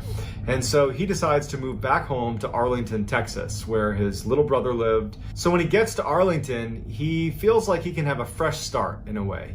And so he decides to move back home to Arlington, Texas, where his little brother lived. So when he gets to Arlington, he feels like he can have a fresh start in a way.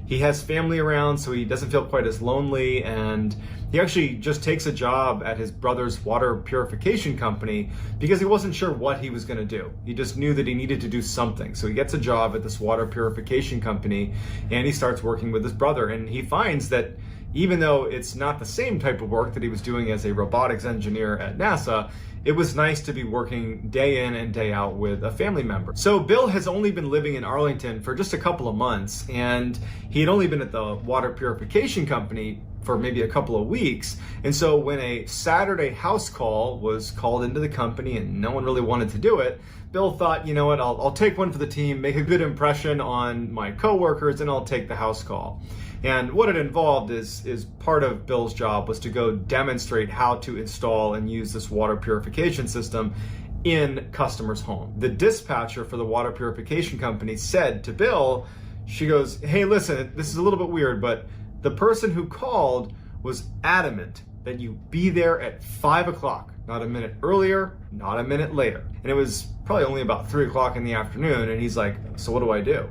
He has family around, so he doesn't feel quite as lonely, and he actually just takes a job at his brother's water purification company because he wasn't sure what he was going to do. He just knew that he needed to do something. So he gets a job at this water purification company, and he starts working with his brother, and he finds that even though it's not the same type of work that he was doing as a robotics engineer at NASA, it was nice to be working day in and day out with a family member. So Bill has only been living in Arlington for just a couple of months, and he had only been at the water purification company for maybe a couple of weeks. And so when a Saturday house call was called into the company and no one really wanted to do it, Bill thought, you know what, I'll take one for the team, make a good impression on my coworkers, and I'll take the house call. And what it involved is part of Bill's job was to go demonstrate how to install and use this water purification system in customers' home. The dispatcher for the water purification company said to Bill, she goes, hey, listen, this is a little bit weird, but the person who called was adamant that you be there at 5 o'clock, not a minute earlier, not a minute later. And it was probably only about 3 o'clock in the afternoon, and he's like, so what do I do?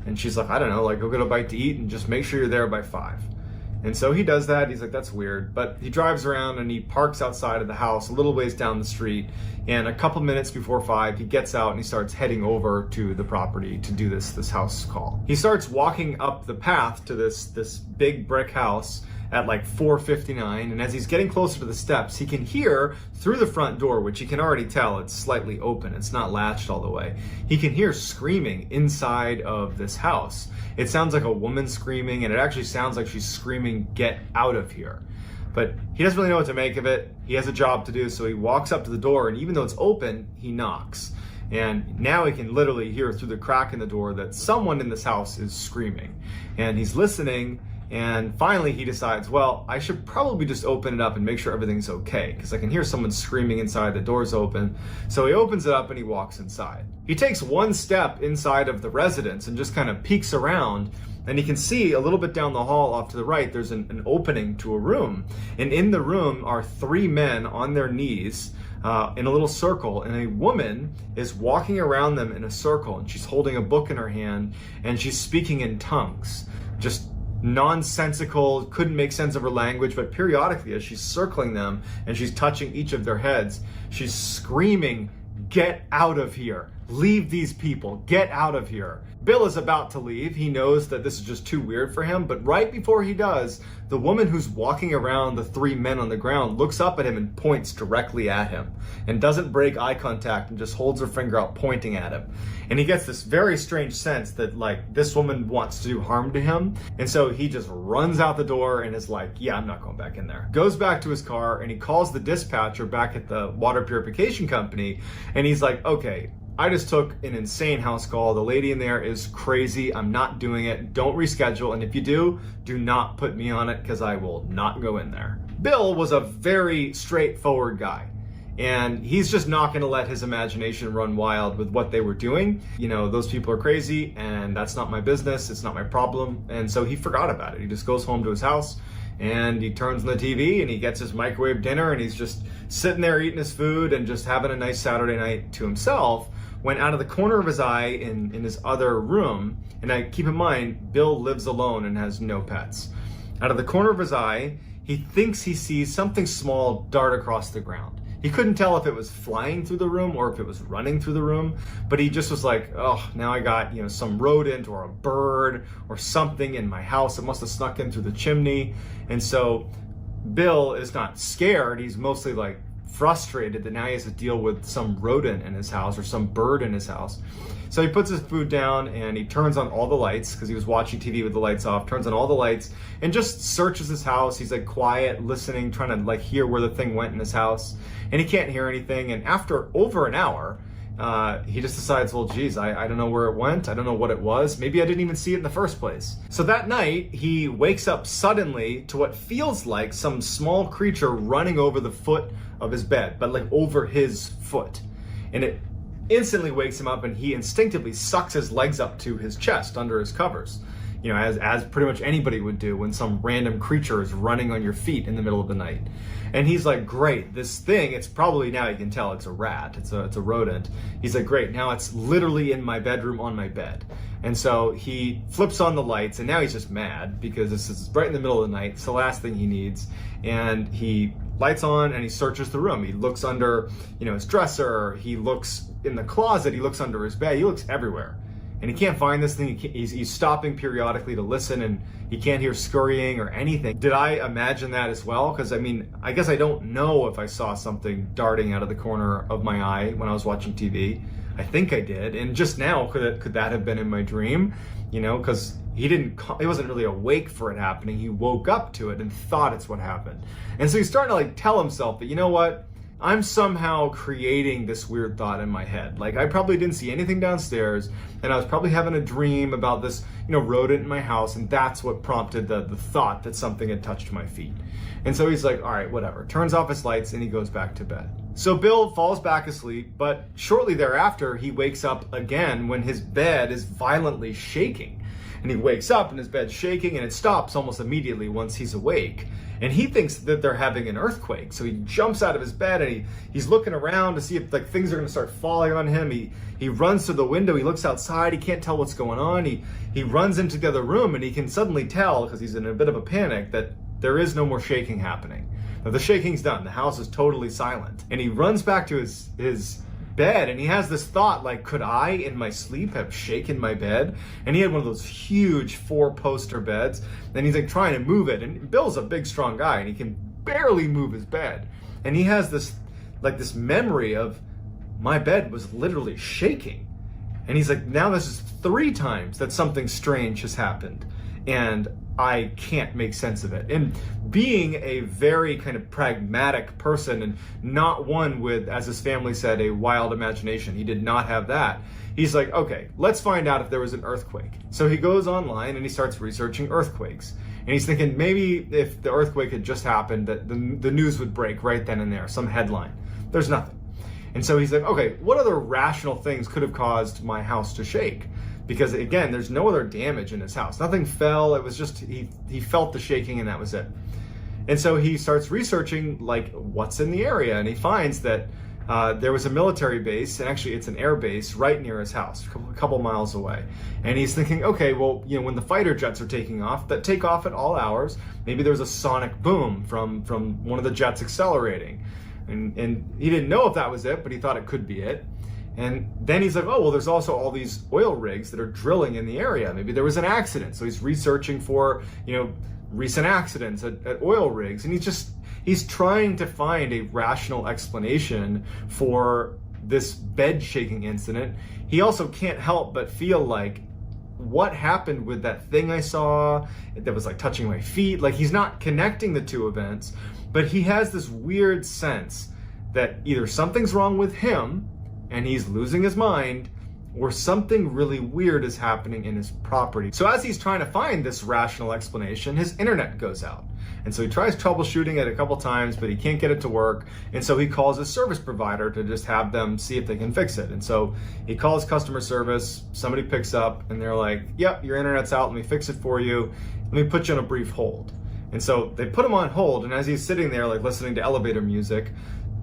And she's like, I don't know, go get a bite to eat and just make sure you're there by 5. And so he does that. He's like, that's weird. But he drives around and he parks outside of the house a little ways down the street. And a couple minutes before 5, he gets out and he starts heading over to the property to do this house call. He starts walking up the path to this big brick house at like 4:59, and as he's getting closer to the steps, he can hear through the front door, which you can already tell it's slightly open, it's not latched all the way. He can hear screaming inside of this house. It sounds like a woman screaming, and it actually sounds like she's screaming, get out of here. But he doesn't really know what to make of it. He has a job to do, so he walks up to the door, and even though it's open, he knocks. And now he can literally hear through the crack in the door that someone in this house is screaming. And he's listening, and finally he decides, well, I should probably just open it up and make sure everything's okay, because I can hear someone screaming inside, the door's open. So he opens it up and he walks inside. He takes one step inside of the residence and just kind of peeks around, and he can see a little bit down the hall off to the right, there's an opening to a room. And in the room are 3 men on their knees in a little circle, and a woman is walking around them in a circle, and she's holding a book in her hand, and she's speaking in tongues. Just nonsensical, couldn't make sense of her language, but periodically as she's circling them and she's touching each of their heads, she's screaming, get out of here. Leave these people. Get out of here. Bill is about to leave. He knows that this is just too weird for him, but right before he does, the woman who's walking around the 3 men on the ground looks up at him and points directly at him and doesn't break eye contact and just holds her finger out pointing at him. And he gets this very strange sense that this woman wants to do harm to him. And so he just runs out the door and is like, yeah, I'm not going back in there. Goes back to his car and he calls the dispatcher back at the water purification company. And he's like, okay, I just took an insane house call. The lady in there is crazy. I'm not doing it. Don't reschedule. And if you do not put me on it because I will not go in there. Bill was a very straightforward guy. And he's just not going to let his imagination run wild with what they were doing. Those people are crazy and that's not my business. It's not my problem. And so he forgot about it. He just goes home to his house and he turns on the TV and he gets his microwave dinner and he's just sitting there eating his food and just having a nice Saturday night to himself, when out of the corner of his eye in his other room, and I keep in mind, Bill lives alone and has no pets. Out of the corner of his eye, he thinks he sees something small dart across the ground. He couldn't tell if it was flying through the room or if it was running through the room, but he just was like, oh, now I got, some rodent or a bird or something in my house. It must have snuck in through the chimney. And so Bill is not scared. He's mostly like frustrated that now he has to deal with some rodent in his house or some bird in his house. So he puts his food down and he turns on all the lights because he was watching TV with the lights off, turns on all the lights and just searches his house. He's like quiet, listening, trying to like hear where the thing went in his house, and he can't hear anything. And after over an hour, he just decides, well, geez, I don't know where it went. I don't know what it was. Maybe I didn't even see it in the first place. So that night, he wakes up suddenly to what feels like some small creature running over the foot of his bed, but like over his foot. And it instantly wakes him up and he instinctively sucks his legs up to his chest under his covers. As pretty much anybody would do when some random creature is running on your feet in the middle of the night. And he's like, great, this thing, it's probably, now you can tell it's a rat, it's a rodent. He's like, great, now it's literally in my bedroom on my bed. And so he flips on the lights and now he's just mad because this is right in the middle of the night. It's the last thing he needs. And he lights on and he searches the room. He looks under, his dresser, he looks in the closet, he looks under his bed, he looks everywhere. And he can't find this thing. He's stopping periodically to listen and he can't hear scurrying or anything. Did I imagine that as well? Because I guess I don't know if I saw something darting out of the corner of my eye when I was watching TV. I think I did. And just now, could that have been in my dream? Because he wasn't really awake for it happening. He woke up to it and thought it's what happened. And so he's starting to like tell himself that, you know what? I'm somehow creating this weird thought in my head. Like I probably didn't see anything downstairs and I was probably having a dream about this, rodent in my house, and that's what prompted the thought that something had touched my feet. And so he's like, all right, whatever. Turns off his lights and he goes back to bed. So Bill falls back asleep, but shortly thereafter he wakes up again when his bed is violently shaking. And he wakes up and his bed's shaking and it stops almost immediately once he's awake. And he thinks that they're having an earthquake. So he jumps out of his bed and he's looking around to see if like things are gonna start falling on him. He runs to the window, he looks outside, he can't tell what's going on. He runs into the other room and he can suddenly tell, because he's in a bit of a panic, that there is no more shaking happening. Now the shaking's done, the house is totally silent. And he runs back to his bed and he has this thought like, could I in my sleep have shaken my bed? And he had one of those huge 4-poster beds and he's like trying to move it, and Bill's a big strong guy and he can barely move his bed, and he has this memory of my bed was literally shaking. And he's like, now this is 3 times that something strange has happened and I can't make sense of it. And being a very kind of pragmatic person and not one with, as his family said, a wild imagination, he did not have that. He's like, okay, let's find out if there was an earthquake. So he goes online and he starts researching earthquakes. And he's thinking maybe if the earthquake had just happened, that the news would break right then and there, some headline. There's nothing. And so he's like, okay, what other rational things could have caused my house to shake? Because again, there's no other damage in his house. Nothing fell, it was just, he felt the shaking and that was it. And so he starts researching like what's in the area, and he finds that there was a military base, and actually it's an air base right near his house, a couple miles away. And he's thinking, okay, well, when the fighter jets are taking off, that take off at all hours, maybe there's a sonic boom from one of the jets accelerating. And he didn't know if that was it, but he thought it could be it. And then he's like, oh, well, there's also all these oil rigs that are drilling in the area. Maybe there was an accident. So he's researching for, recent accidents at oil rigs. And he's trying to find a rational explanation for this bed shaking incident. He also can't help but feel like, what happened with that thing I saw that was like touching my feet? Like, he's not connecting the two events, but he has this weird sense that either something's wrong with him and he's losing his mind, or something really weird is happening in his property. So as he's trying to find this rational explanation, his internet goes out. And so he tries troubleshooting it a couple times, but he can't get it to work. And so he calls his service provider to just have them see if they can fix it. And so he calls customer service, somebody picks up, and they're like, yep, your internet's out, let me fix it for you. Let me put you on a brief hold. And so they put him on hold, and as he's sitting there like listening to elevator music,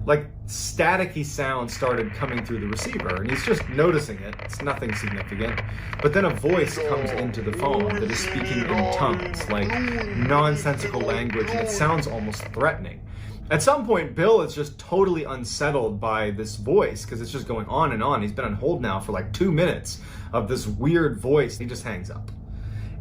like staticky sound started coming through the receiver, and he's just noticing it. It's nothing significant. But then a voice comes into the phone that is speaking in tongues, like nonsensical language, and it sounds almost threatening. At some point, Bill is just totally unsettled by this voice because it's just going on and on. He's been on hold now for like 2 minutes of this weird voice. He just hangs up.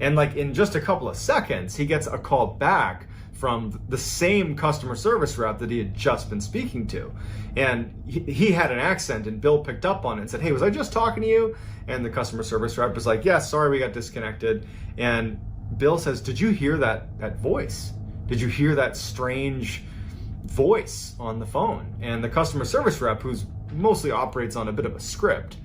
And like in just a couple of seconds, he gets a call back from the same customer service rep that he had just been speaking to. And he had an accent, and Bill picked up on it and said, "Hey, was I just talking to you?" And the customer service rep was like, "Yes, sorry, we got disconnected." And Bill says, "Did you hear that voice? Did you hear that strange voice on the phone?" And the customer service rep, who's mostly operates on a bit of a script,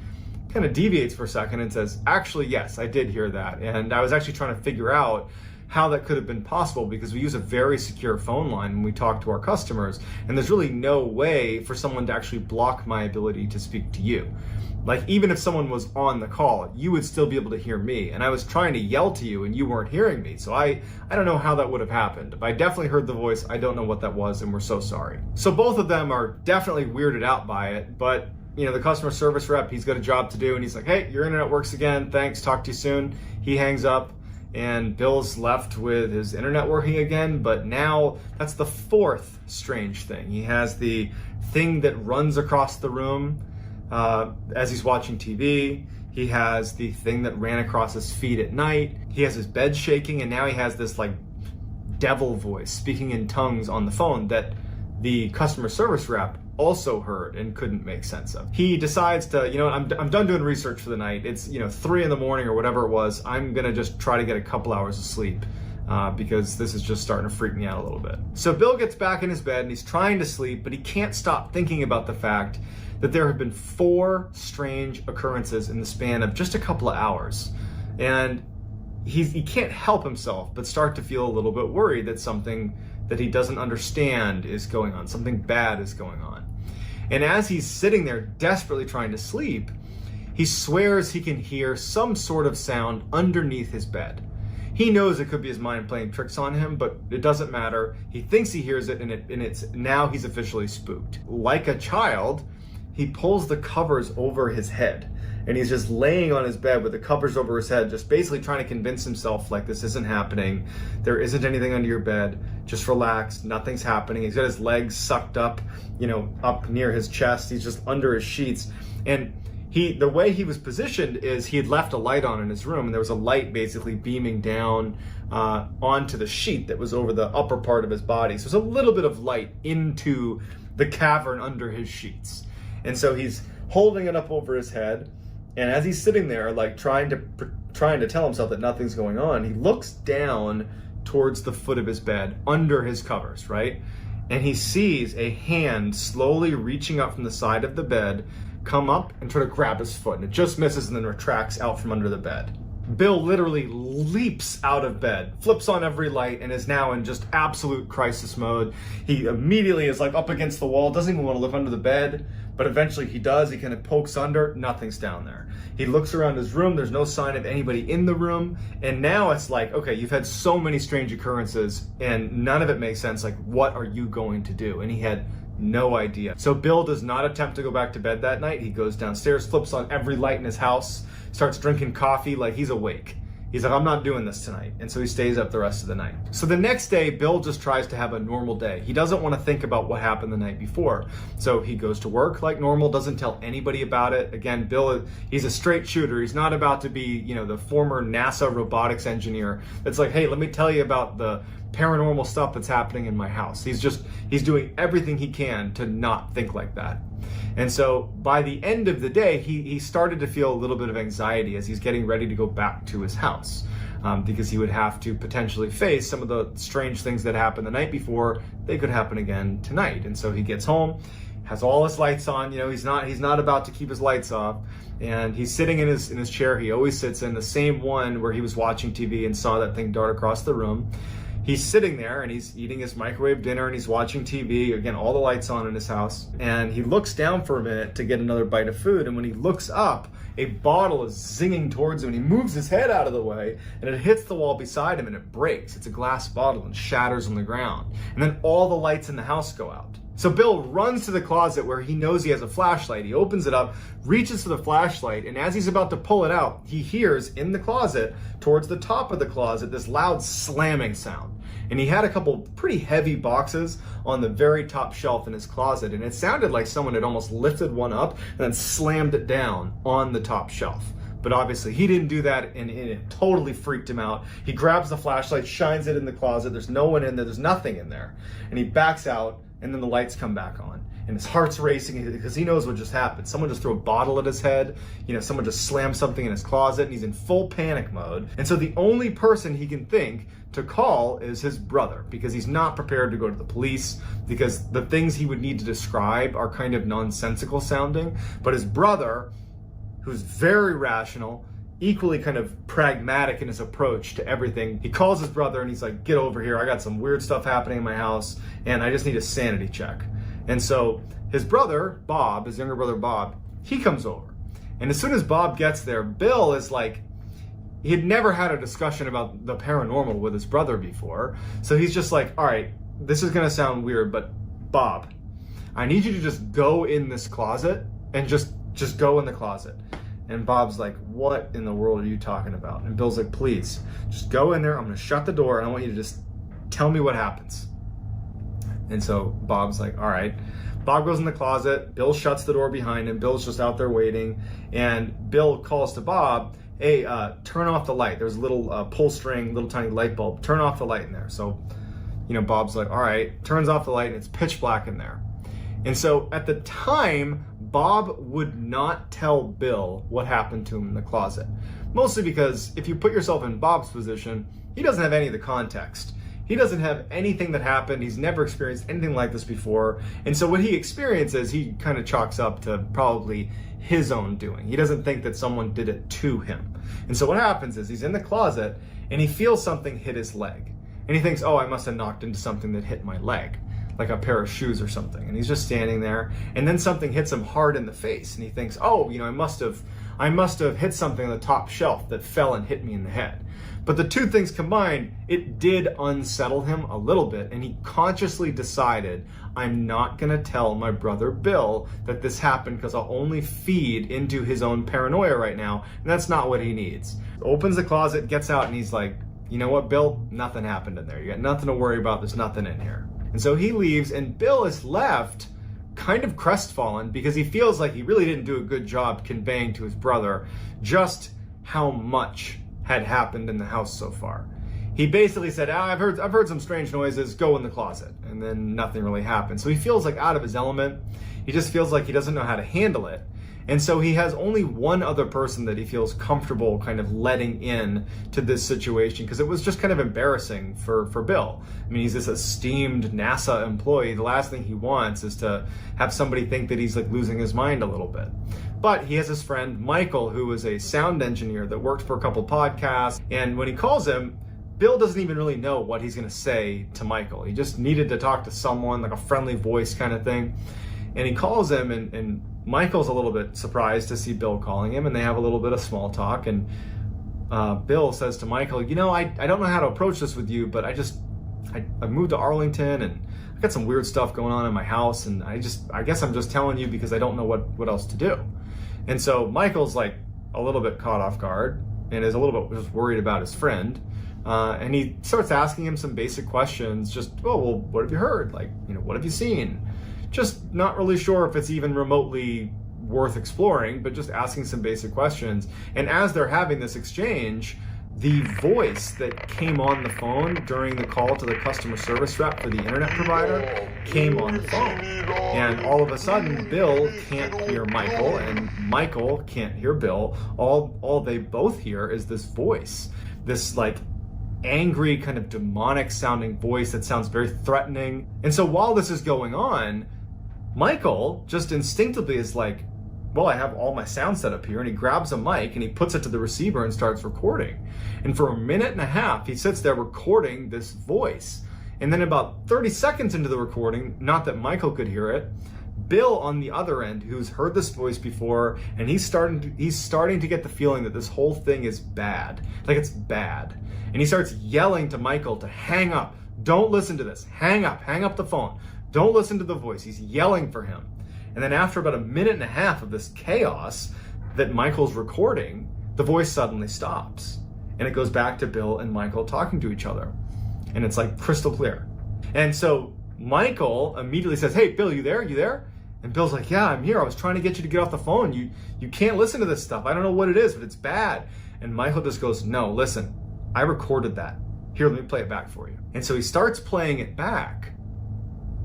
kind of deviates for a second and says, "Actually, yes, I did hear that. And I was actually trying to figure out how that could have been possible because we use a very secure phone line when we talk to our customers, and there's really no way for someone to actually block my ability to speak to you. Like, even if someone was on the call, you would still be able to hear me, and I was trying to yell to you and you weren't hearing me. So I don't know how that would have happened. But I definitely heard the voice. I don't know what that was, and we're so sorry." So both of them are definitely weirded out by it, but you know, the customer service rep, he's got a job to do, and he's like, "Hey, your internet works again. Thanks. Talk to you soon." He hangs up, and Bill's left with his internet working again, but now that's the fourth strange thing. He has the thing that runs across the room as he's watching TV. He has the thing that ran across his feet at night. He has his bed shaking, and now he has this like devil voice speaking in tongues on the phone that the customer service rep also heard and couldn't make sense of. He decides to, you know, I'm done doing research for the night. It's, 3 in the morning or whatever it was. I'm gonna just try to get a couple hours of sleep because this is just starting to freak me out a little bit. So Bill gets back in his bed and he's trying to sleep, but he can't stop thinking about the fact that there have been 4 strange occurrences in the span of just a couple of hours. And he can't help himself but start to feel a little bit worried that something that he doesn't understand is going on, something bad is going on. And as he's sitting there desperately trying to sleep, he swears he can hear some sort of sound underneath his bed. He knows it could be his mind playing tricks on him, but it doesn't matter. He thinks he hears it, and it's now he's officially spooked. Like a child, he pulls the covers over his head, and he's just laying on his bed with the covers over his head, just basically trying to convince himself like this isn't happening. There isn't anything under your bed. Just relax. Nothing's happening. He's got his legs sucked up, up near his chest. He's just under his sheets. And the way he was positioned is he had left a light on in his room, and there was a light basically beaming down onto the sheet that was over the upper part of his body. So there's a little bit of light into the cavern under his sheets. And so he's holding it up over his head. And as he's sitting there, like trying to tell himself that nothing's going on, he looks down towards the foot of his bed, under his covers, right? And he sees a hand slowly reaching up from the side of the bed, come up and try to grab his foot, and it just misses and then retracts out from under the bed. Bill literally leaps out of bed, flips on every light, and is now in just absolute crisis mode. He immediately is like up against the wall, doesn't even want to look under the bed, but eventually he does. He kind of pokes under, nothing's down there. He looks around his room, there's no sign of anybody in the room, and now it's like, okay, you've had so many strange occurrences, and none of it makes sense. Like, what are you going to do? And he had no idea. So Bill does not attempt to go back to bed that night. He goes downstairs, flips on every light in his house, starts drinking coffee like he's awake. He's like, I'm not doing this tonight. And so he stays up the rest of the night. So the next day, Bill just tries to have a normal day. He doesn't want to think about what happened the night before. So he goes to work like normal, doesn't tell anybody about it. Again, Bill, he's a straight shooter. He's not about to be, the former NASA robotics engineer that's like, hey, let me tell you about the paranormal stuff that's happening in my house. He's doing everything he can to not think like that. And so by the end of the day, he started to feel a little bit of anxiety as he's getting ready to go back to his house because he would have to potentially face some of the strange things that happened the night before. They could happen again tonight. And so he gets home, has all his lights on. He's not about to keep his lights off. And he's sitting in his chair he always sits in, the same one where he was watching TV and saw that thing dart across the room. He's sitting there and he's eating his microwave dinner and he's watching TV. Again, all the lights on in his house. And he looks down for a minute to get another bite of food. And when he looks up, a bottle is zinging towards him. And he moves his head out of the way and it hits the wall beside him and it breaks. It's a glass bottle and shatters on the ground. And then all the lights in the house go out. So Bill runs to the closet where he knows he has a flashlight. He opens it up, reaches for the flashlight, and as he's about to pull it out, he hears in the closet, towards the top of the closet, this loud slamming sound. And he had a couple pretty heavy boxes on the very top shelf in his closet, and it sounded like someone had almost lifted one up and then slammed it down on the top shelf. But obviously he didn't do that, and it totally freaked him out. He grabs the flashlight, shines it in the closet. There's no one in there. There's nothing in there. And he backs out, and then the lights come back on. And his heart's racing because he knows what just happened. Someone just threw a bottle at his head. Someone just slammed something in his closet, and he's in full panic mode. And so the only person he can think to call is his brother, because he's not prepared to go to the police, because the things he would need to describe are kind of nonsensical sounding. But his brother, who's very rational, equally kind of pragmatic in his approach to everything. He calls his brother and he's like, get over here. I got some weird stuff happening in my house and I just need a sanity check. And so his brother, Bob, his younger brother, Bob, he comes over. And as soon as Bob gets there, Bill is like, he had never had a discussion about the paranormal with his brother before. So he's just like, all right, this is going to sound weird, but Bob, I need you to just go in this closet and just go in the closet. And Bob's like, what in the world are you talking about? And Bill's like, please, just go in there. I'm going to shut the door and I want you to just tell me what happens. And so Bob's like, all right. Bob goes in the closet. Bill shuts the door behind him. Bill's just out there waiting. And Bill calls to Bob, hey, turn off the light. There's a little pull string, little tiny light bulb. Turn off the light in there. So, Bob's like, all right. Turns off the light and it's pitch black in there. And so at the time, Bob would not tell Bill what happened to him in the closet. Mostly because if you put yourself in Bob's position, he doesn't have any of the context. He doesn't have anything that happened. He's never experienced anything like this before. And so what he experiences, he kind of chalks up to probably his own doing. He doesn't think that someone did it to him. And so what happens is he's in the closet and he feels something hit his leg. And he thinks, oh, I must have knocked into something that hit my leg, like a pair of shoes or something. And he's just standing there, and then something hits him hard in the face, and he thinks, oh, I must have hit something on the top shelf that fell and hit me in the head. But the two things combined, it did unsettle him a little bit, and he consciously decided, I'm not gonna tell my brother Bill that this happened because I'll only feed into his own paranoia right now, and that's not what he needs. Opens the closet, gets out, and he's like, you know what, Bill? Nothing happened in there. You got nothing to worry about. There's nothing in here. And so he leaves, and Bill is left kind of crestfallen because he feels like he really didn't do a good job conveying to his brother just how much had happened in the house so far. He basically said, I've heard some strange noises, go in the closet. And then nothing really happened. So he feels like out of his element. He just feels like he doesn't know how to handle it. And so he has only one other person that he feels comfortable kind of letting in to this situation, because it was just kind of embarrassing for Bill. I mean, he's this esteemed NASA employee. The last thing he wants is to have somebody think that he's like losing his mind a little bit. But he has his friend Michael, who is a sound engineer that worked for a couple podcasts. And when he calls him, Bill doesn't even really know what he's going to say to Michael. He just needed to talk to someone, like a friendly voice kind of thing. And he calls him, and Michael's a little bit surprised to see Bill calling him, and they have a little bit of small talk. And Bill says to Michael, I don't know how to approach this with you, but I moved to Arlington, and I got some weird stuff going on in my house, and I guess I'm just telling you because I don't know what else to do. And so Michael's like a little bit caught off guard and is a little bit just worried about his friend. And he starts asking him some basic questions, just, oh, well, what have you heard? Like, what have you seen? Just not really sure if it's even remotely worth exploring, but just asking some basic questions. And as they're having this exchange, the voice that came on the phone during the call to the customer service rep for the internet provider came on the phone. And all of a sudden, Bill can't hear Michael, and Michael can't hear Bill. All they both hear is this voice, this like angry kind of demonic sounding voice that sounds very threatening. And so while this is going on, Michael just instinctively is like, well, I have all my sound set up here. And he grabs a mic and he puts it to the receiver and starts recording. And for a minute and a half, he sits there recording this voice. And then about 30 seconds into the recording, not that Michael could hear it, Bill on the other end, who's heard this voice before, and he's starting to get the feeling that this whole thing is bad. Like, it's bad. And he starts yelling to Michael to hang up. Don't listen to this. Hang up the phone. Don't listen to the voice. He's yelling for him. And then after about a minute and a half of this chaos that Michael's recording, the voice suddenly stops. And it goes back to Bill and Michael talking to each other. And it's like crystal clear. And so Michael immediately says, hey, Bill, you there? You there? And Bill's like, yeah, I'm here. I was trying to get you to get off the phone. You can't listen to this stuff. I don't know what it is, but it's bad. And Michael just goes, no, listen, I recorded that. Here, let me play it back for you. And so he starts playing it back,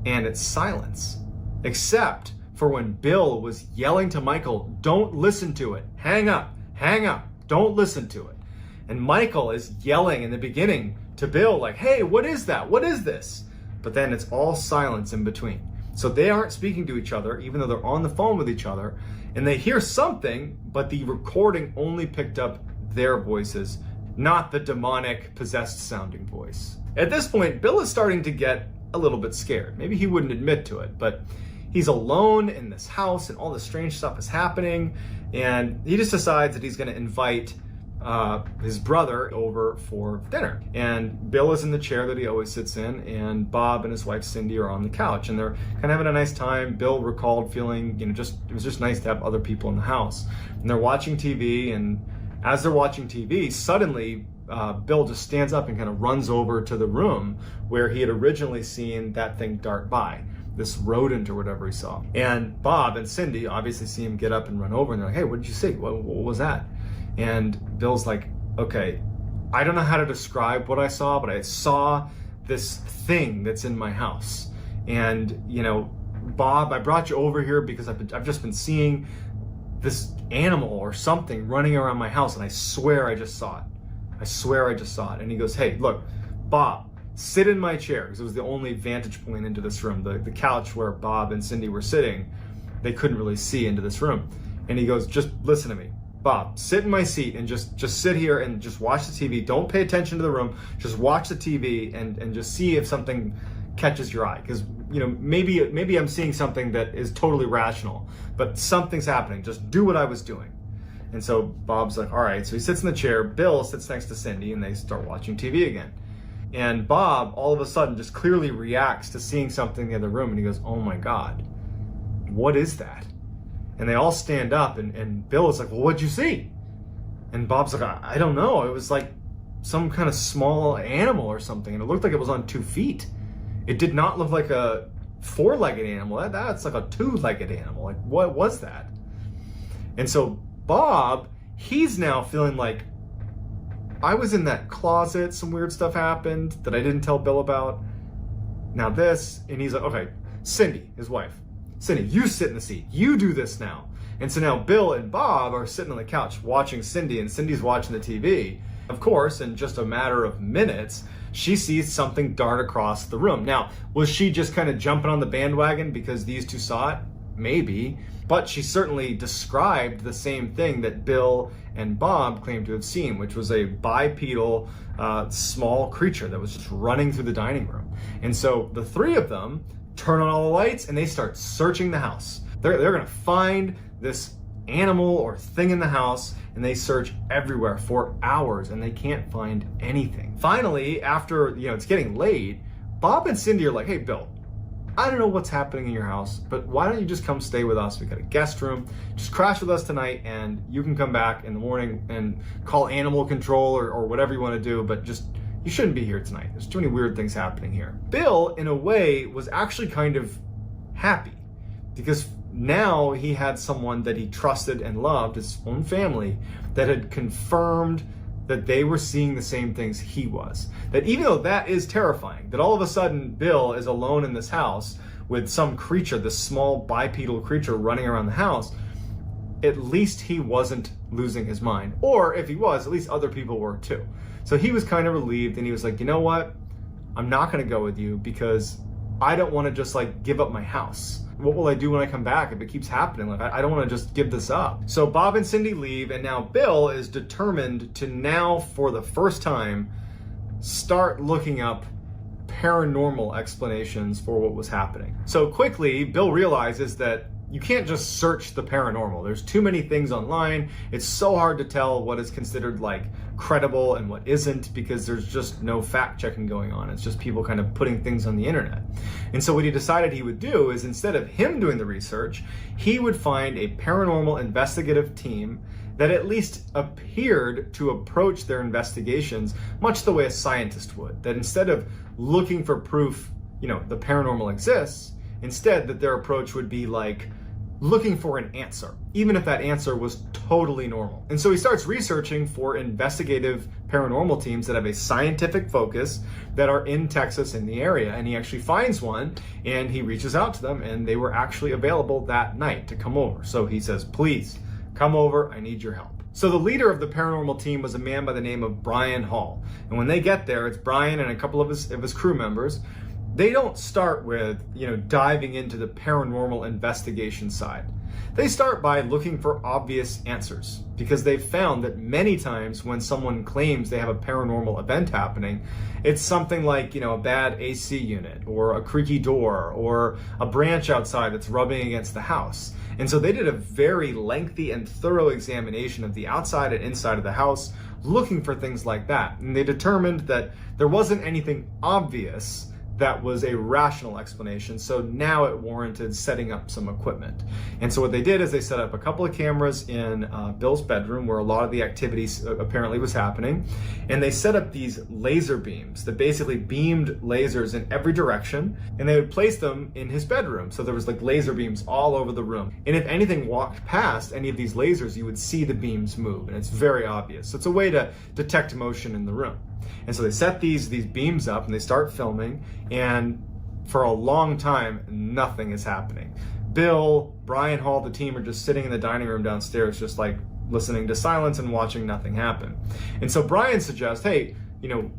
and it's silence. Except for when Bill was yelling to Michael, don't listen to it. Hang up, don't listen to it. And Michael is yelling in the beginning to Bill like, hey, what is that? What is this? But then it's all silence in between. So they aren't speaking to each other, even though they're on the phone with each other, and they hear something, but the recording only picked up their voices, not the demonic, possessed sounding voice. At this point, Bill is starting to get a little bit scared. Maybe he wouldn't admit to it, but he's alone in this house and all this strange stuff is happening, and he just decides that he's going to invite his brother over for dinner. And Bill is in the chair that he always sits in, and Bob and his wife Cindy are on the couch, and they're kind of having a nice time. Bill recalled feeling, it was just nice to have other people in the house. And they're watching TV, and as they're watching TV, suddenly Bill just stands up and kind of runs over to the room where he had originally seen that thing dart by, this rodent or whatever he saw. And Bob and Cindy obviously see him get up and run over, and they're like, hey, what did you see? What was that? And Bill's like, okay, I don't know how to describe what I saw, but I saw this thing that's in my house. And, Bob, I brought you over here because I've just been seeing this animal or something running around my house, and I swear I just saw it. And he goes, hey, look, Bob, sit in my chair, because it was the only vantage point into this room. The couch where Bob and Cindy were sitting, they couldn't really see into this room. And he goes, just listen to me. Bob, sit in my seat and just sit here and just watch the TV. Don't pay attention to the room. Just watch the TV and just see if something catches your eye. Because, maybe I'm seeing something that is totally rational, but something's happening. Just do what I was doing. And so Bob's like, all right. So he sits in the chair. Bill sits next to Cindy, and they start watching TV again. And Bob, all of a sudden, just clearly reacts to seeing something in the other room, and he goes, oh my God, what is that? And they all stand up, and Bill is like, well, what'd you see? And Bob's like, I don't know. It was like some kind of small animal or something, and it looked like it was on 2 feet. It did not look like a 4-legged animal. That's like a 2-legged animal. Like, what was that? And so Bob, he's now feeling like, I was in that closet, some weird stuff happened that I didn't tell Bill about. Now this, and he's like, okay, Cindy, his wife, Cindy, you sit in the seat. You do this now. And so now Bill and Bob are sitting on the couch watching Cindy, and Cindy's watching the TV. Of course, in just a matter of minutes, she sees something dart across the room. Now, was she just kind of jumping on the bandwagon because these two saw it? Maybe. But she certainly described the same thing that Bill and Bob claimed to have seen, which was a bipedal, small creature that was just running through the dining room. And so the three of them turn on all the lights, and they start searching the house. They're going to find this animal or thing in the house, and they search everywhere for hours, and they can't find anything. Finally, after it's getting late, Bob and Cindy are like, hey, Bill, I don't know what's happening in your house, but why don't you just come stay with us? We got a guest room. Just crash with us tonight, and you can come back in the morning and call animal control or whatever you want to do, but just you shouldn't be here tonight. There's too many weird things happening here. Bill, in a way, was actually kind of happy because now he had someone that he trusted and loved, his own family, that had confirmed that they were seeing the same things he was. That even though that is terrifying, that all of a sudden Bill is alone in this house with some creature, this small bipedal creature running around the house, at least he wasn't losing his mind. Or if he was, at least other people were too. So he was kind of relieved, and he was like, you know what? I'm not going to go with you because I don't want to just like give up my house. What will I do when I come back if it keeps happening? Like, I don't want to just give this up. So Bob and Cindy leave, and now Bill is determined to now, for the first time, start looking up paranormal explanations for what was happening. So quickly, Bill realizes that you can't just search the paranormal. There's too many things online. It's so hard to tell what is considered like credible and what isn't, because there's just no fact checking going on. It's just people kind of putting things on the internet. And so what he decided he would do is, instead of him doing the research, he would find a paranormal investigative team that at least appeared to approach their investigations much the way a scientist would. That instead of looking for proof, the paranormal exists, instead that their approach would be like looking for an answer, even if that answer was totally normal. And so he starts researching for investigative paranormal teams that have a scientific focus that are in Texas in the area. And he actually finds one, and he reaches out to them, and they were actually available that night to come over. So he says, please come over, I need your help. So the leader of the paranormal team was a man by the name of Brian Hall. And when they get there, it's Brian and a couple of his crew members. They don't start with, diving into the paranormal investigation side. They start by looking for obvious answers, because they've found that many times when someone claims they have a paranormal event happening, it's something like, a bad AC unit, or a creaky door, or a branch outside that's rubbing against the house. And so they did a very lengthy and thorough examination of the outside and inside of the house, looking for things like that. And they determined that there wasn't anything obvious that was a rational explanation, so now it warranted setting up some equipment. And so what they did is they set up a couple of cameras in Bill's bedroom, where a lot of the activities apparently was happening, and they set up these laser beams that basically beamed lasers in every direction, and they would place them in his bedroom. So there was like laser beams all over the room, and if anything walked past any of these lasers, you would see the beams move, and it's very obvious. So it's a way to detect motion in the room. And so they set these beams up, and they start filming, and for a long time, nothing is happening. Bill, Brian Hall, the team are just sitting in the dining room downstairs, just like listening to silence and watching nothing happen. And so Brian suggests, hey,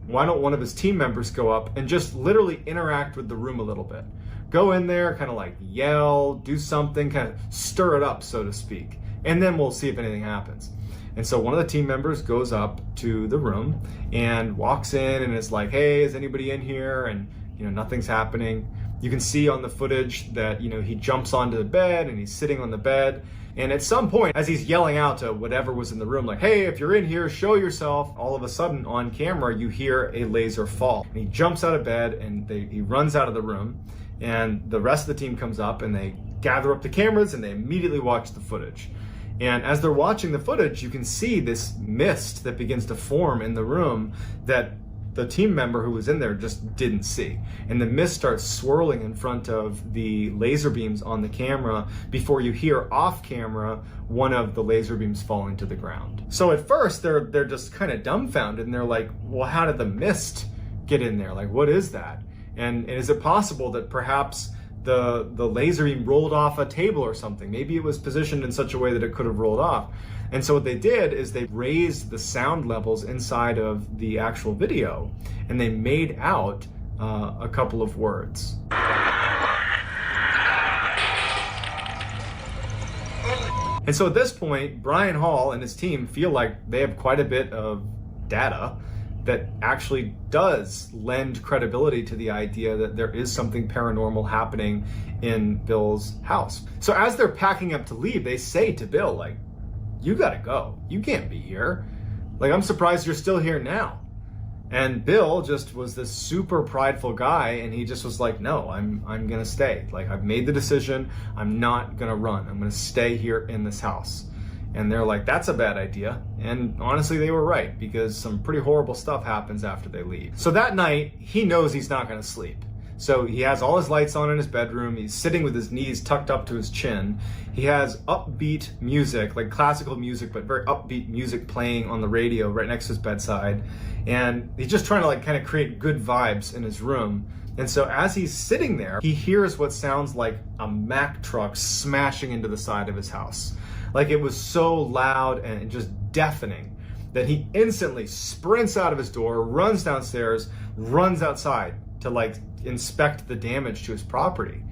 why don't one of his team members go up and just literally interact with the room a little bit? Go in there, kind of like yell, do something, kind of stir it up, so to speak. And then we'll see if anything happens. And so one of the team members goes up to the room and walks in and is like, hey, is anybody in here? And, nothing's happening. You can see on the footage that, he jumps onto the bed and he's sitting on the bed. And at some point, as he's yelling out to whatever was in the room, like, hey, if you're in here, show yourself, all of a sudden on camera, you hear a laser fall. And he jumps out of bed and he runs out of the room. And the rest of the team comes up and they gather up the cameras and they immediately watch the footage. And as they're watching the footage, you can see this mist that begins to form in the room that the team member who was in there just didn't see. And the mist starts swirling in front of the laser beams on the camera before you hear off camera one of the laser beams falling to the ground. So at first they're just kind of dumbfounded, and they're like, well, how did the mist get in there? Like, what is that? And is it possible that perhaps the laser beam rolled off a table or something? Maybe it was positioned in such a way that it could have rolled off. And so what they did is they raised the sound levels inside of the actual video, and they made out a couple of words. And so at this point, Brian Hall and his team feel like they have quite a bit of data that actually does lend credibility to the idea that there is something paranormal happening in Bill's house. So as they're packing up to leave, they say to Bill, like, you gotta go. You can't be here. Like, I'm surprised you're still here now. And Bill just was this super prideful guy, and he just was like, no, I'm gonna stay. Like, I've made the decision. I'm not gonna run. I'm gonna stay here in this house. And they're like, that's a bad idea. And honestly, they were right, because some pretty horrible stuff happens after they leave. So that night, he knows he's not gonna sleep. So he has all his lights on in his bedroom. He's sitting with his knees tucked up to his chin. He has upbeat music, like classical music, but very upbeat music playing on the radio right next to his bedside. And he's just trying to like kind of create good vibes in his room. And so as he's sitting there, he hears what sounds like a Mack truck smashing into the side of his house. Like, it was so loud and just deafening that he instantly sprints out of his door, runs downstairs, runs outside to like inspect the damage to his property.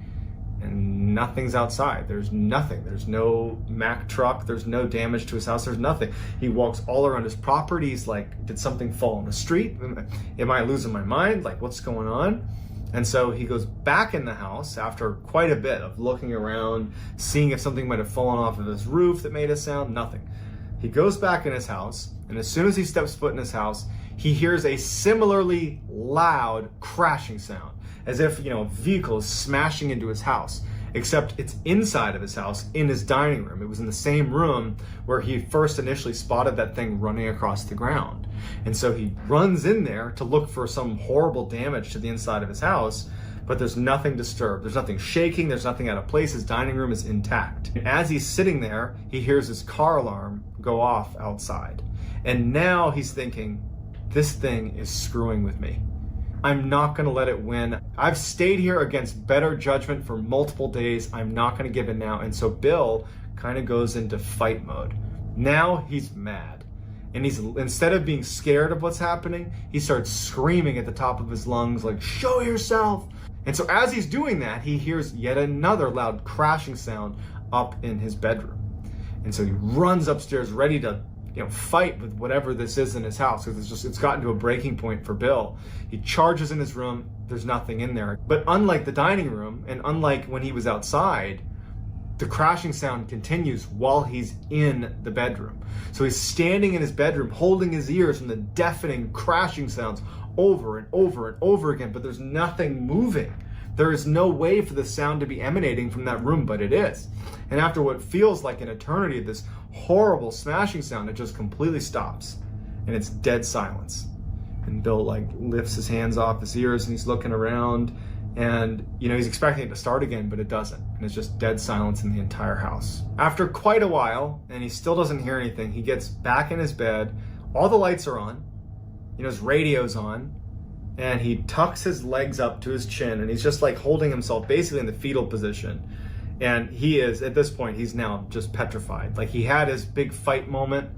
And nothing's outside. There's nothing. There's no Mack truck. There's no damage to his house. There's nothing. He walks all around his property. He's like, did something fall on the street? Am I losing my mind? Like, what's going on? And so he goes back in the house after quite a bit of looking around, seeing if something might have fallen off of his roof that made a sound. Nothing. He goes back in his house, and as soon as he steps foot in his house, he hears a similarly loud crashing sound, as if, a vehicle is smashing into his house, except it's inside of his house, in his dining room. It was in the same room where he first initially spotted that thing running across the ground. And so he runs in there to look for some horrible damage to the inside of his house, but there's nothing disturbed. There's nothing shaking. There's nothing out of place. His dining room is intact. And as he's sitting there, he hears his car alarm go off outside. And now he's thinking, this thing is screwing with me. I'm not going to let it win. I've stayed here against better judgment for multiple days. I'm not going to give in now. And so Bill kind of goes into fight mode. Now he's mad. And instead of being scared of what's happening, he starts screaming at the top of his lungs, like, show yourself. And so as he's doing that, he hears yet another loud crashing sound up in his bedroom. And so he runs upstairs ready to fight with whatever this is in his house, because it's gotten to a breaking point for Bill. He charges in his room. There's nothing in there. But unlike the dining room, and unlike when he was outside, the crashing sound continues while he's in the bedroom. So he's standing in his bedroom, holding his ears from the deafening crashing sounds over and over and over again, but there's nothing moving. There is no way for the sound to be emanating from that room, but it is. And after what feels like an eternity of this horrible smashing sound, it just completely stops. And it's dead silence. And Bill lifts his hands off his ears and he's looking around, and he's expecting it to start again, but it doesn't. And it's just dead silence in the entire house. After quite a while, and he still doesn't hear anything, he gets back in his bed. All the lights are on. His radio's on. And he tucks his legs up to his chin, and he's just holding himself basically in the fetal position. And he is, at this point, he's now just petrified. He had his big fight moment,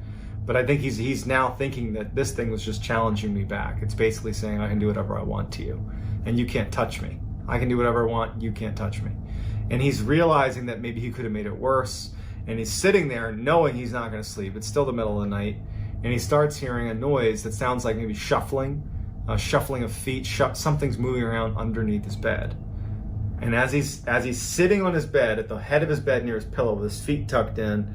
but I think he's now thinking that this thing was just challenging me back. It's basically saying, I can do whatever I want to you, and you can't touch me. I can do whatever I want, you can't touch me. And he's realizing that maybe he could have made it worse, and he's sitting there knowing he's not going to sleep. It's still the middle of the night, and he starts hearing a noise that sounds like maybe shuffling of feet. Something's moving around underneath his bed. And as he's sitting on his bed, at the head of his bed near his pillow with his feet tucked in,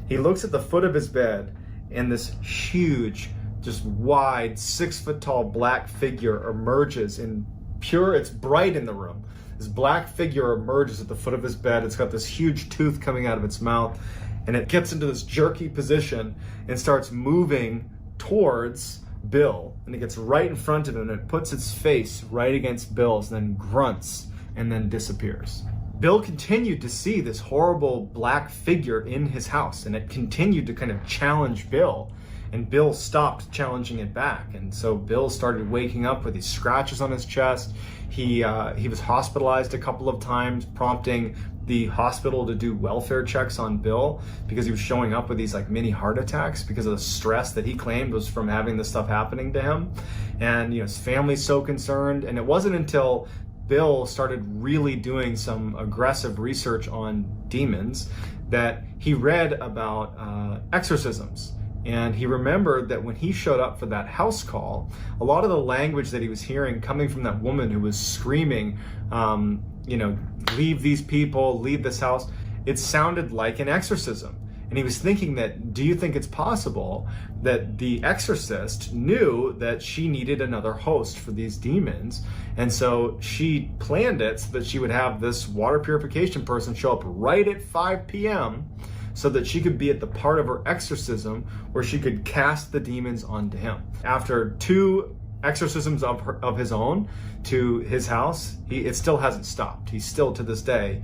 he looks at the foot of his bed, and this huge, just wide, 6-foot-tall black figure emerges it's bright in the room. This black figure emerges at the foot of his bed. It's got this huge tooth coming out of its mouth, and it gets into this jerky position and starts moving towards Bill, and it gets right in front of him, and it puts its face right against Bill's, and then grunts and then disappears. Bill continued to see this horrible black figure in his house, and it continued to kind of challenge Bill, and Bill stopped challenging it back. And so Bill started waking up with these scratches on his chest. He was hospitalized a couple of times, prompting the hospital to do welfare checks on Bill because he was showing up with these mini heart attacks because of the stress that he claimed was from having this stuff happening to him. And his family's so concerned. And it wasn't until Bill started really doing some aggressive research on demons that he read about exorcisms. And he remembered that when he showed up for that house call, a lot of the language that he was hearing coming from that woman who was screaming, leave these people, leave this house, it sounded like an exorcism. And he was thinking that, do you think it's possible that the exorcist knew that she needed another host for these demons? And so she planned it so that she would have this water purification person show up right at 5 p.m. so that she could be at the part of her exorcism where she could cast the demons onto him. After 2 exorcisms of his own to his house, it still hasn't stopped. He's still, to this day,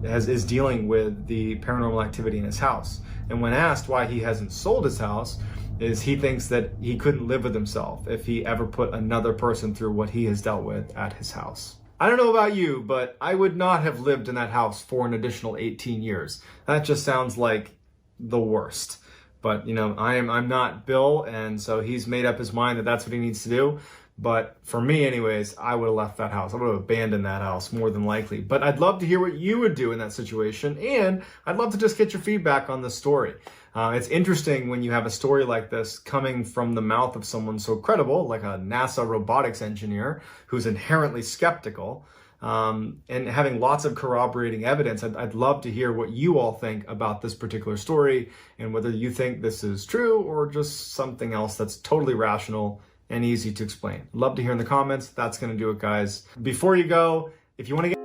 is dealing with the paranormal activity in his house. And when asked why he hasn't sold his house, is he thinks that he couldn't live with himself if he ever put another person through what he has dealt with at his house. I don't know about you, but I would not have lived in that house for an additional 18 years. That just sounds like the worst. But, I'm not Bill, and so he's made up his mind that that's what he needs to do. But for me anyways, I would have left that house. I would have abandoned that house more than likely. But I'd love to hear what you would do in that situation, and I'd love to just get your feedback on this story. It's interesting when you have a story like this coming from the mouth of someone so credible, like a NASA robotics engineer who's inherently skeptical, and having lots of corroborating evidence. I'd love to hear what you all think about this particular story and whether you think this is true or just something else that's totally rational and easy to explain. I'd love to hear in the comments. That's going to do it, guys. Before you go, if you want to get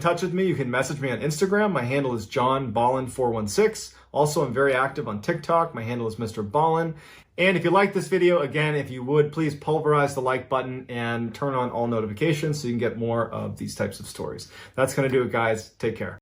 touch with me, you can message me on Instagram. My handle is JohnBallen416. Also, I'm very active on TikTok. My handle is MrBallen. And if you like this video, again, if you would, please pulverize the like button and turn on all notifications so you can get more of these types of stories. That's going to do it, guys. Take care.